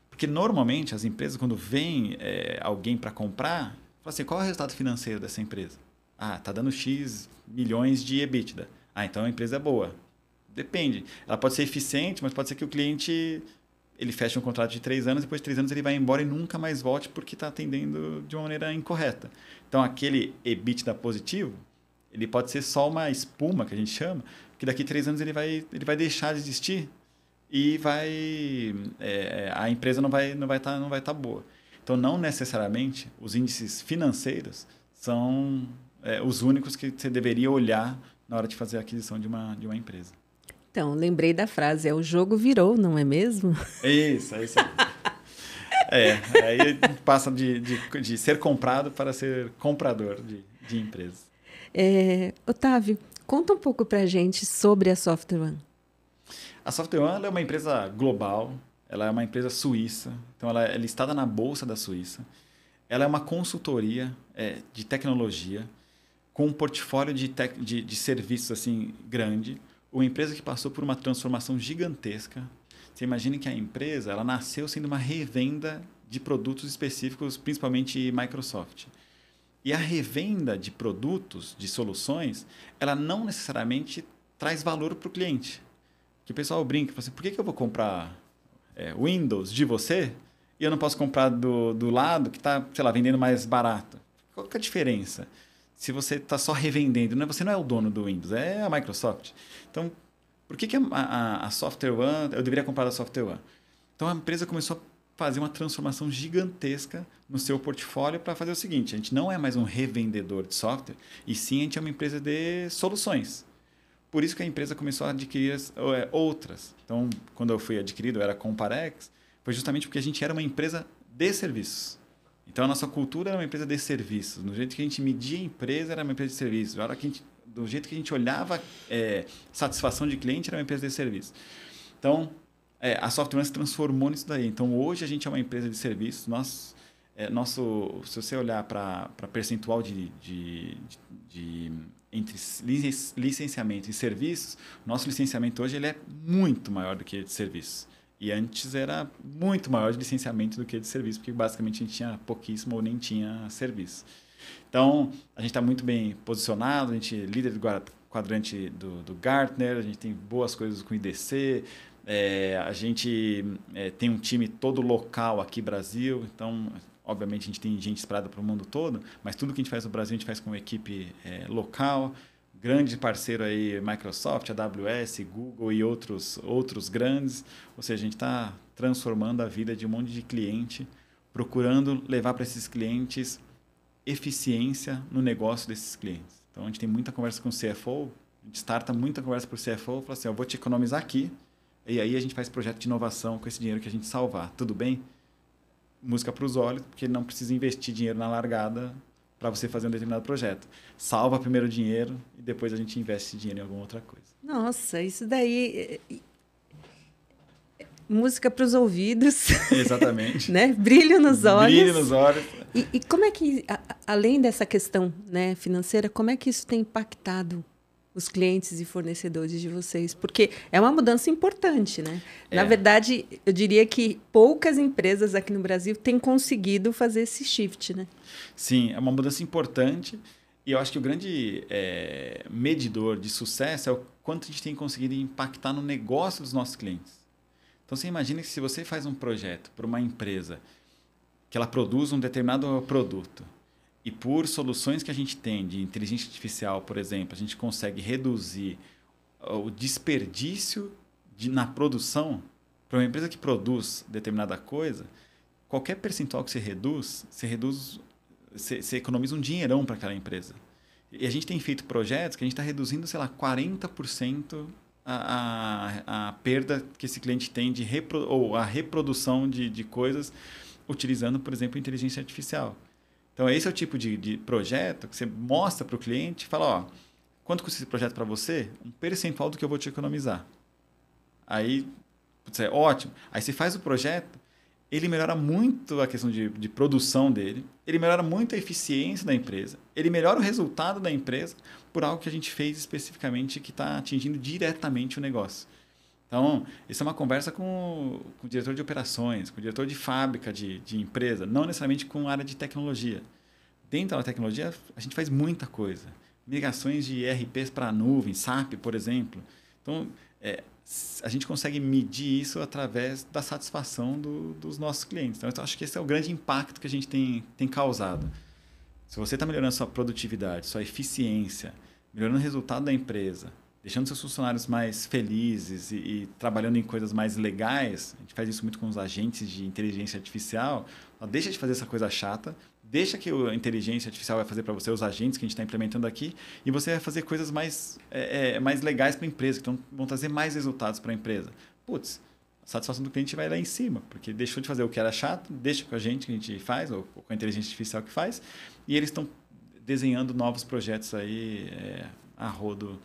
Speaker 2: Porque normalmente as empresas, quando vem alguém para comprar, fala assim, qual é o resultado financeiro dessa empresa? Está dando X milhões de EBITDA. Então a empresa é boa. Depende. Ela pode ser eficiente, mas pode ser que o cliente ele feche um contrato de 3 anos, depois de 3 anos ele vai embora e nunca mais volte porque está atendendo de uma maneira incorreta. Então aquele EBITDA positivo, ele pode ser só uma espuma, que a gente chama, que daqui a 3 anos ele vai deixar de existir e a empresa não vai tá boa. Então, não necessariamente os índices financeiros são os únicos que você deveria olhar na hora de fazer a aquisição de uma empresa.
Speaker 1: Então, lembrei da frase, o jogo virou, não é mesmo?
Speaker 2: Isso, é isso aí. Aí passa de ser comprado para ser comprador de empresas.
Speaker 1: Otávio, conta um pouco para a gente sobre a SoftwareOne.
Speaker 2: A SoftwareOne é uma empresa global, ela é uma empresa suíça, então ela é listada na Bolsa da Suíça. Ela é uma consultoria de tecnologia com um portfólio de serviços assim, grande, uma empresa que passou por uma transformação gigantesca. Você imagine que a empresa ela nasceu sendo uma revenda de produtos específicos, principalmente Microsoft. E a revenda de produtos, de soluções, ela não necessariamente traz valor para o cliente. Que o pessoal brinca, fala assim, por que eu vou comprar Windows de você e eu não posso comprar do lado que está, sei lá, vendendo mais barato? Qual que é a diferença? Se você está só revendendo, você não é o dono do Windows, é a Microsoft. Então, por que a SoftwareOne, eu deveria comprar da SoftwareOne? Então, a empresa começou a fazer uma transformação gigantesca no seu portfólio para fazer o seguinte, a gente não é mais um revendedor de software, e sim a gente é uma empresa de soluções. Por isso que a empresa começou a adquirir outras. Então, quando eu fui adquirido, eu era Comparex, foi justamente porque a gente era uma empresa de serviços. Então, a nossa cultura era uma empresa de serviços. No jeito que a gente media a empresa, era uma empresa de serviços. Do jeito que a gente olhava satisfação de cliente, era uma empresa de serviços. Então, a SoftwareOne se transformou nisso daí. Então, hoje a gente é uma empresa de serviços. Se você olhar para percentual entre licenciamento e serviços, nosso licenciamento hoje ele é muito maior do que de serviços. E antes era muito maior de licenciamento do que de serviço, porque basicamente a gente tinha pouquíssimo ou nem tinha serviço. Então, a gente está muito bem posicionado, a gente é líder do quadrante do Gartner, a gente tem boas coisas com o IDC, a gente tem um time todo local aqui no Brasil, então, obviamente, a gente tem gente espalhada para o mundo todo, mas tudo que a gente faz no Brasil, a gente faz com uma equipe local. Grande parceiro aí, Microsoft, AWS, Google e outros grandes. Ou seja, a gente está transformando a vida de um monte de cliente, procurando levar para esses clientes eficiência no negócio desses clientes. Então, a gente tem muita conversa com o CFO, a gente starta muita conversa para o CFO, fala assim, eu vou te economizar aqui, e aí a gente faz projeto de inovação com esse dinheiro que a gente salvar. Tudo bem? Música para os olhos, porque ele não precisa investir dinheiro na largada para você fazer um determinado projeto. Salva primeiro o dinheiro e depois a gente investe dinheiro em alguma outra coisa.
Speaker 1: Nossa, isso daí... música para os ouvidos.
Speaker 2: Exatamente.
Speaker 1: Né? Brilho nos olhos.
Speaker 2: Brilho nos olhos.
Speaker 1: E como é que, além dessa questão, né, financeira, como é que isso tem impactado os clientes e fornecedores de vocês? Porque é uma mudança importante, né? Na verdade, eu diria que poucas empresas aqui no Brasil têm conseguido fazer esse shift, né?
Speaker 2: Sim, é uma mudança importante. E eu acho que o grande medidor de sucesso é o quanto a gente tem conseguido impactar no negócio dos nossos clientes. Então, você imagina que se você faz um projeto para uma empresa que ela produz um determinado produto e por soluções que a gente tem de inteligência artificial, por exemplo, a gente consegue reduzir o desperdício na produção para uma empresa que produz determinada coisa, qualquer percentual que você economiza um dinheirão para aquela empresa. E a gente tem feito projetos que a gente está reduzindo, sei lá, 40% a perda que esse cliente tem ou a reprodução de coisas utilizando, por exemplo, inteligência artificial. Então, esse é o tipo de projeto que você mostra para o cliente e fala, ó, quanto custa esse projeto para você? Um percentual do que eu vou te economizar. Aí, putz, é ótimo. Aí você faz o projeto, ele melhora muito a questão de produção dele, ele melhora muito a eficiência da empresa, ele melhora o resultado da empresa por algo que a gente fez especificamente que está atingindo diretamente o negócio. Então, isso é uma conversa com o diretor de operações, com o diretor de fábrica de empresa, não necessariamente com a área de tecnologia. Dentro da tecnologia, a gente faz muita coisa. Migrações de ERPs para a nuvem, SAP, por exemplo. Então, a gente consegue medir isso através da satisfação dos nossos clientes. Então, eu acho que esse é o grande impacto que a gente tem causado. Se você está melhorando sua produtividade, sua eficiência, melhorando o resultado da empresa, deixando seus funcionários mais felizes e trabalhando em coisas mais legais, a gente faz isso muito com os agentes de inteligência artificial, deixa de fazer essa coisa chata, deixa que a inteligência artificial vai fazer para você os agentes que a gente está implementando aqui e você vai fazer coisas mais legais para a empresa, que vão trazer mais resultados para a empresa. Putz, a satisfação do cliente vai lá em cima, porque deixou de fazer o que era chato, deixa com a gente faz, ou com a inteligência artificial que faz, e eles estão desenhando novos projetos aí a rodo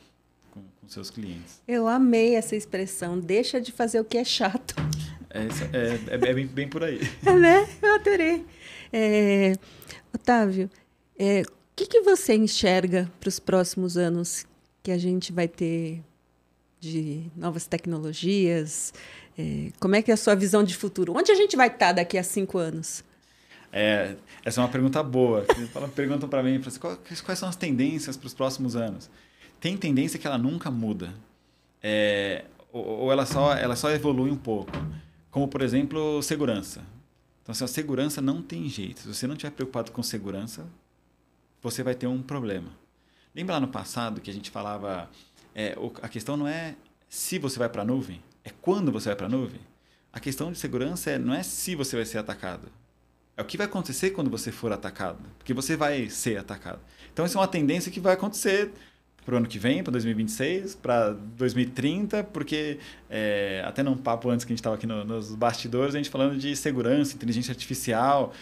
Speaker 2: com seus clientes.
Speaker 1: Eu amei essa expressão, deixa de fazer o que é chato.
Speaker 2: Bem por aí.
Speaker 1: Né? Eu adorei. Otávio, o que você enxerga para os próximos anos que a gente vai ter de novas tecnologias? Como é que é a sua visão de futuro? Onde a gente vai estar daqui a 5 anos?
Speaker 2: Essa é uma pergunta boa. Perguntam para mim, quais são as tendências para os próximos anos? Tem tendência que ela nunca muda. Ou ela só evolui um pouco. Como, por exemplo, segurança. Então, a segurança não tem jeito. Se você não estiver preocupado com segurança, você vai ter um problema. Lembra lá no passado que a gente falava... a questão não é se você vai para a nuvem, é quando você vai para a nuvem. A questão de segurança não é se você vai ser atacado. É o que vai acontecer quando você for atacado. Porque você vai ser atacado. Então, isso é uma tendência que vai acontecer para o ano que vem, para 2026, para 2030, porque até num papo antes que a gente estava aqui nos bastidores, a gente falando de segurança, inteligência artificial.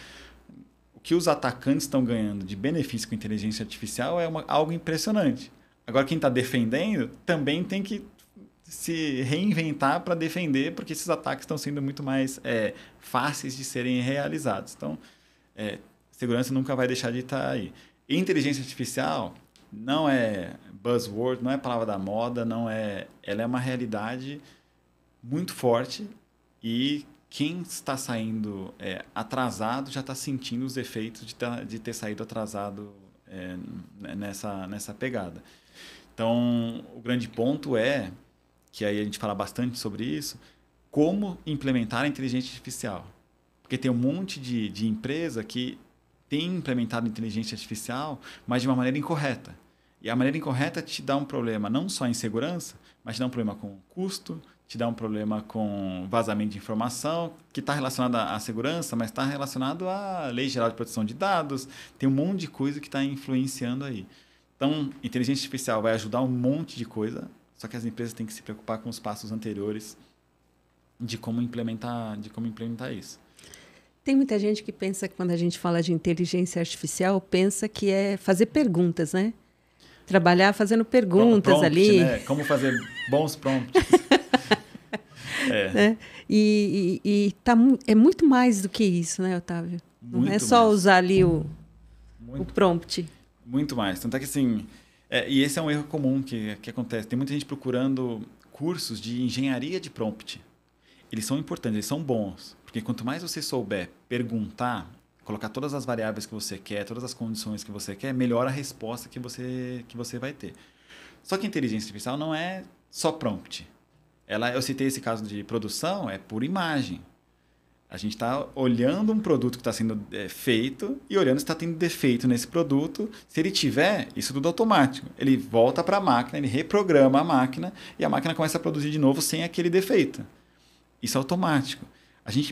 Speaker 2: O que os atacantes estão ganhando de benefício com inteligência artificial é algo impressionante. Agora, quem está defendendo também tem que se reinventar para defender, porque esses ataques estão sendo muito mais fáceis de serem realizados. Então, segurança nunca vai deixar de estar aí. E inteligência artificial não é buzzword, não é palavra da moda, ela é uma realidade muito forte e quem está saindo atrasado já está sentindo os efeitos de ter saído atrasado nessa pegada. Então, o grande ponto é, que aí a gente fala bastante sobre isso, como implementar a inteligência artificial. Porque tem um monte de empresa que tem implementado inteligência artificial, mas de uma maneira incorreta. E a maneira incorreta te dá um problema não só em segurança, mas te dá um problema com custo, te dá um problema com vazamento de informação, que está relacionado à segurança, mas está relacionado à Lei Geral de Proteção de Dados. Tem um monte de coisa que está influenciando aí. Então, inteligência artificial vai ajudar um monte de coisa, só que as empresas têm que se preocupar com os passos anteriores de como implementar isso.
Speaker 1: Tem muita gente que pensa que quando a gente fala de inteligência artificial, pensa que é fazer perguntas, né? Trabalhar fazendo perguntas
Speaker 2: prompt,
Speaker 1: ali.
Speaker 2: Né? Como fazer bons prompts.
Speaker 1: Né? É muito mais do que isso, né, Otávio?
Speaker 2: Muito
Speaker 1: não é só
Speaker 2: mais.
Speaker 1: Usar ali o prompt.
Speaker 2: Muito mais. Tanto é que, assim... e esse é um erro comum que acontece. Tem muita gente procurando cursos de engenharia de prompt. Eles são importantes, eles são bons. Porque quanto mais você souber perguntar, colocar todas as variáveis que você quer, todas as condições que você quer, melhor a resposta que você vai ter. Só que a inteligência artificial não é só prompt. Eu citei esse caso de produção, é por imagem. A gente está olhando um produto que está sendo feito e olhando se está tendo defeito nesse produto. Se ele tiver, isso tudo automático. Ele volta para a máquina, ele reprograma a máquina e a máquina começa a produzir de novo sem aquele defeito. Isso é automático. A gente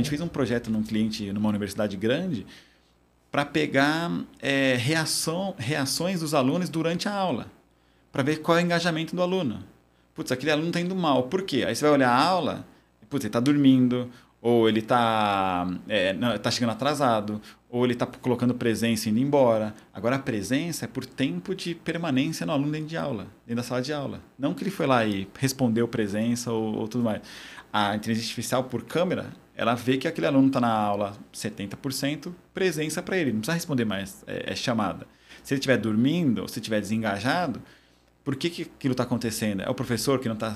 Speaker 2: fez um projeto num cliente, numa universidade grande, para pegar reações dos alunos durante a aula, para ver qual é o engajamento do aluno. Putz, aquele aluno está indo mal. Por quê? Aí você vai olhar a aula, putz, ele está dormindo, ou ele está chegando atrasado, ou ele está colocando presença e indo embora. Agora, a presença é por tempo de permanência no aluno dentro da sala de aula. Não que ele foi lá e respondeu presença ou tudo mais. A inteligência artificial, por câmera, ela vê que aquele aluno está na aula 70%, presença para ele. Não precisa responder mais, chamada. Se ele estiver dormindo, ou se estiver desengajado, por que aquilo está acontecendo? É o professor que não está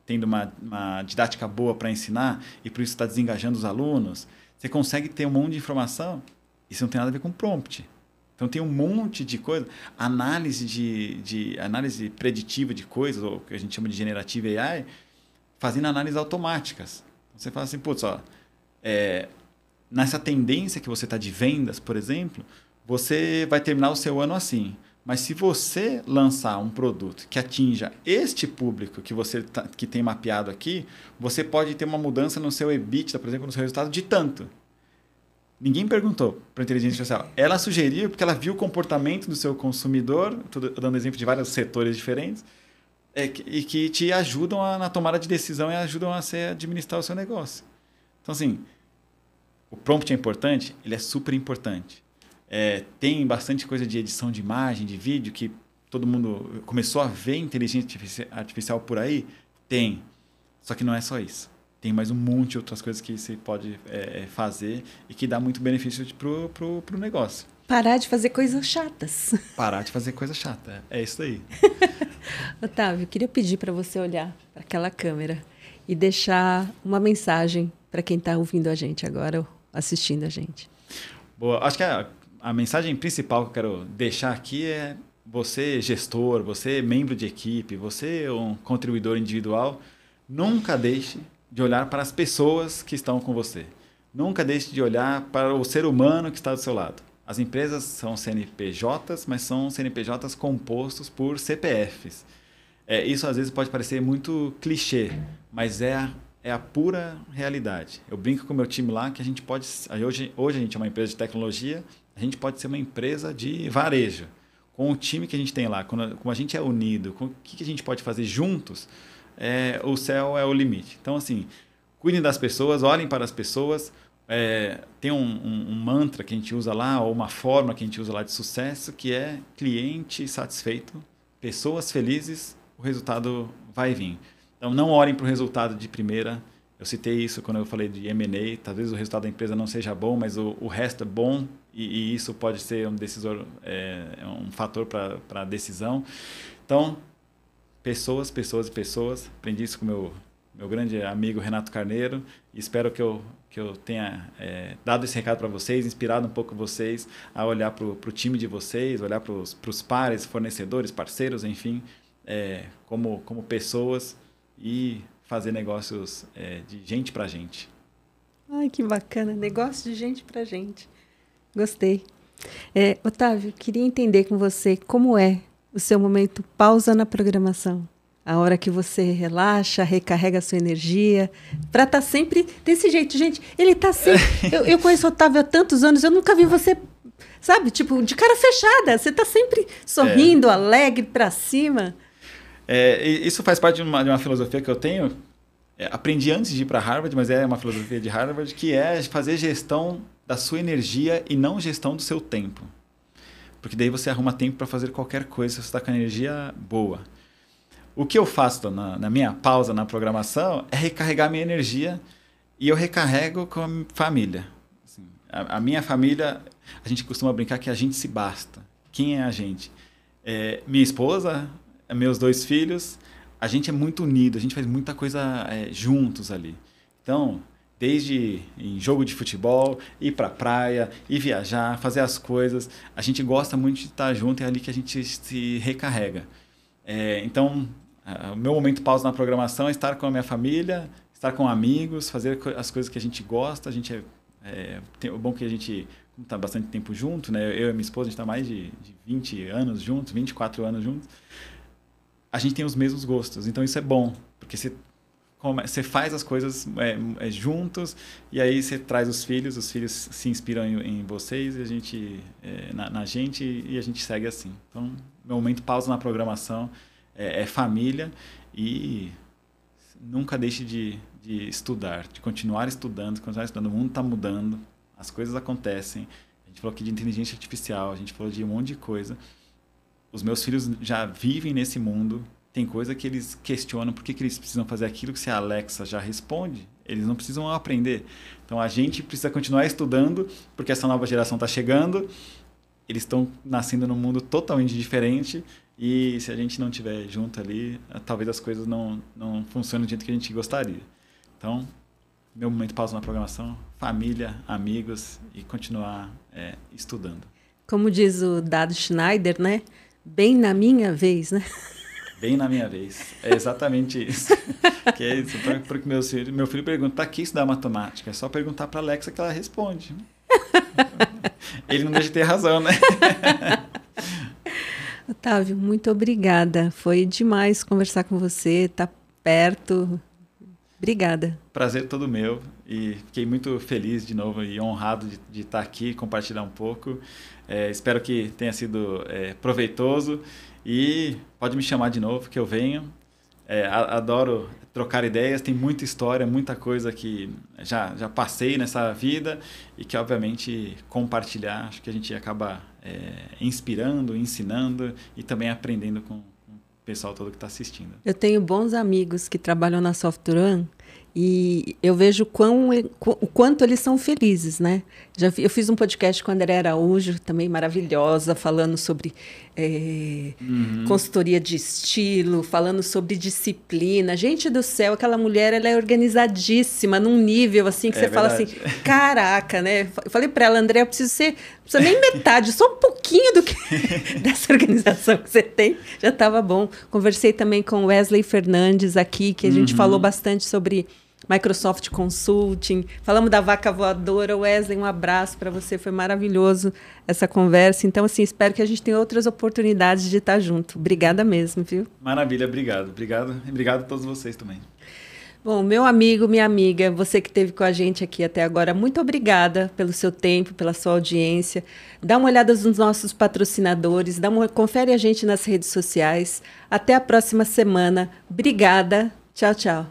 Speaker 2: tendo uma didática boa para ensinar e por isso está desengajando os alunos? Você consegue ter um monte de informação. Isso não tem nada a ver com prompt. Então, tem um monte de coisa. Análise preditiva de coisas, ou o que a gente chama de generative AI, fazendo análises automáticas. Você fala assim, putz, nessa tendência que você está de vendas, por exemplo, você vai terminar o seu ano assim. Mas se você lançar um produto que atinja este público que você que tem mapeado aqui, você pode ter uma mudança no seu EBITDA, por exemplo, no seu resultado de tanto. Ninguém perguntou para a inteligência artificial. Ela sugeriu porque ela viu o comportamento do seu consumidor, estou dando exemplo de vários setores diferentes, e que te ajudam na tomada de decisão e ajudam a administrar o seu negócio. Então, assim, o prompt é importante? Ele é super importante. Tem bastante coisa de edição de imagem, de vídeo, que todo mundo começou a ver inteligência artificial por aí? Tem. Só que não é só isso. Tem mais um monte de outras coisas que você pode fazer e que dá muito benefício pro negócio.
Speaker 1: Parar de fazer coisas chatas.
Speaker 2: Parar de fazer coisa chata. É isso aí.
Speaker 1: Otávio, eu queria pedir para você olhar para aquela câmera e deixar uma mensagem para quem está ouvindo a gente agora, ou assistindo a gente.
Speaker 2: Boa. Acho que a mensagem principal que eu quero deixar aqui é você, gestor, você, membro de equipe, você, um contribuidor individual, nunca deixe de olhar para as pessoas que estão com você. Nunca deixe de olhar para o ser humano que está do seu lado. As empresas são CNPJs, mas são CNPJs compostos por CPFs. Isso às vezes pode parecer muito clichê, mas é a pura realidade. Eu brinco com o meu time lá que a gente pode... Hoje a gente é uma empresa de tecnologia, a gente pode ser uma empresa de varejo. Com o time que a gente tem lá, como a gente é unido, com o que a gente pode fazer juntos, o céu é o limite. Então, assim, cuidem das pessoas, olhem para as pessoas. Tem um mantra que a gente usa lá, ou uma forma que a gente usa lá de sucesso, que é cliente satisfeito, pessoas felizes, o resultado vai vir. Então, não olhem para o resultado de primeira. Eu citei isso quando eu falei de M&A. Talvez o resultado da empresa não seja bom, mas o resto é bom e isso pode ser um decisor, um fator para a decisão. Então, pessoas. Aprendi isso com meu grande amigo Renato Carneiro e espero que eu tenha dado esse recado para vocês, inspirado um pouco vocês a olhar para o time de vocês, olhar para os pares, fornecedores, parceiros, enfim, como pessoas e fazer negócios de gente para gente.
Speaker 1: Ai, que bacana. Negócio de gente para gente. Gostei. Otávio, queria entender com você como é o seu momento pausa na programação. A hora que você relaxa, recarrega a sua energia, para estar sempre desse jeito. Gente, ele está sempre... Eu conheço o Otávio há tantos anos, eu nunca vi você, sabe, tipo, de cara fechada. Você está sempre sorrindo, alegre, para cima.
Speaker 2: Isso faz parte de uma filosofia que eu tenho. Aprendi antes de ir para Harvard, mas é uma filosofia de Harvard, que é fazer gestão da sua energia e não gestão do seu tempo. Porque daí você arruma tempo para fazer qualquer coisa se você está com a energia boa. O que eu faço na minha pausa na programação é recarregar minha energia e eu recarrego com a família. Assim, a minha família, a gente costuma brincar que a gente se basta. Quem é a gente? Minha esposa, meus 2 filhos, a gente é muito unido, a gente faz muita coisa juntos ali. Então, desde em jogo de futebol, ir para a praia, ir viajar, fazer as coisas, a gente gosta muito de estar junto e é ali que a gente se recarrega. Então, o meu momento pausa na programação é estar com a minha família, estar com amigos, fazer as coisas que a gente gosta. A gente o bom que a gente está bastante tempo junto, né? Eu e minha esposa, a gente está mais de 20 anos juntos, 24 anos juntos. A gente tem os mesmos gostos, então isso é bom, porque você faz as coisas juntos e aí você traz os filhos se inspiram em vocês e a gente, na gente e a gente segue assim. Então, meu momento pausa na programação é família e nunca deixe de estudar, de continuar estudando. O mundo está mudando, as coisas acontecem. A gente falou aqui de inteligência artificial, a gente falou de um monte de coisa. Os meus filhos já vivem nesse mundo. Tem coisa que eles questionam por que eles precisam fazer aquilo que se a Alexa já responde. Eles não precisam aprender. Então, a gente precisa continuar estudando, porque essa nova geração está chegando. Eles estão nascendo num mundo totalmente diferente. E se a gente não estiver junto ali, talvez as coisas não funcionem do jeito que a gente gostaria. Então, meu momento pausa na programação, família, amigos e continuar estudando. Como diz o Dado Schneider, né? Bem na minha vez, né? Bem na minha vez. É exatamente isso. Que é isso. Porque meu filho pergunta, tá aqui estudar matemática. É só perguntar para a Alexa que ela responde. Ele não deixa de ter razão, né?
Speaker 1: Otávio, muito obrigada. Foi demais conversar com você, tá perto. Obrigada.
Speaker 2: Prazer todo meu e fiquei muito feliz de novo e honrado de estar aqui, compartilhar um pouco. Espero que tenha sido proveitoso e pode me chamar de novo que eu venho. Adoro trocar ideias, tem muita história, muita coisa que já passei nessa vida e que obviamente compartilhar, acho que a gente acaba inspirando, ensinando e também aprendendo com pessoal todo que está assistindo.
Speaker 1: Eu tenho bons amigos que trabalham na Softwan e eu vejo o quanto eles são felizes, né? Eu fiz um podcast com a André Araújo, também maravilhosa, falando sobre consultoria de estilo, falando sobre disciplina. Gente do céu, aquela mulher, ela é organizadíssima, num nível assim que você
Speaker 2: verdade.
Speaker 1: fala assim, caraca, né? Eu falei para ela, André, eu preciso ser... Não precisa nem metade, só um pouquinho dessa organização que você tem, já estava bom. Conversei também com Wesley Fernandes aqui, que a gente falou bastante sobre Microsoft Consulting. Falamos da vaca voadora. Wesley, um abraço para você, foi maravilhoso essa conversa. Então, assim, espero que a gente tenha outras oportunidades de estar junto. Obrigada mesmo, viu?
Speaker 2: Maravilha, obrigado. Obrigado a todos vocês também.
Speaker 1: Bom, meu amigo, minha amiga, você que esteve com a gente aqui até agora, muito obrigada pelo seu tempo, pela sua audiência. Dá uma olhada nos nossos patrocinadores, confere a gente nas redes sociais. Até a próxima semana. Obrigada. Tchau, tchau.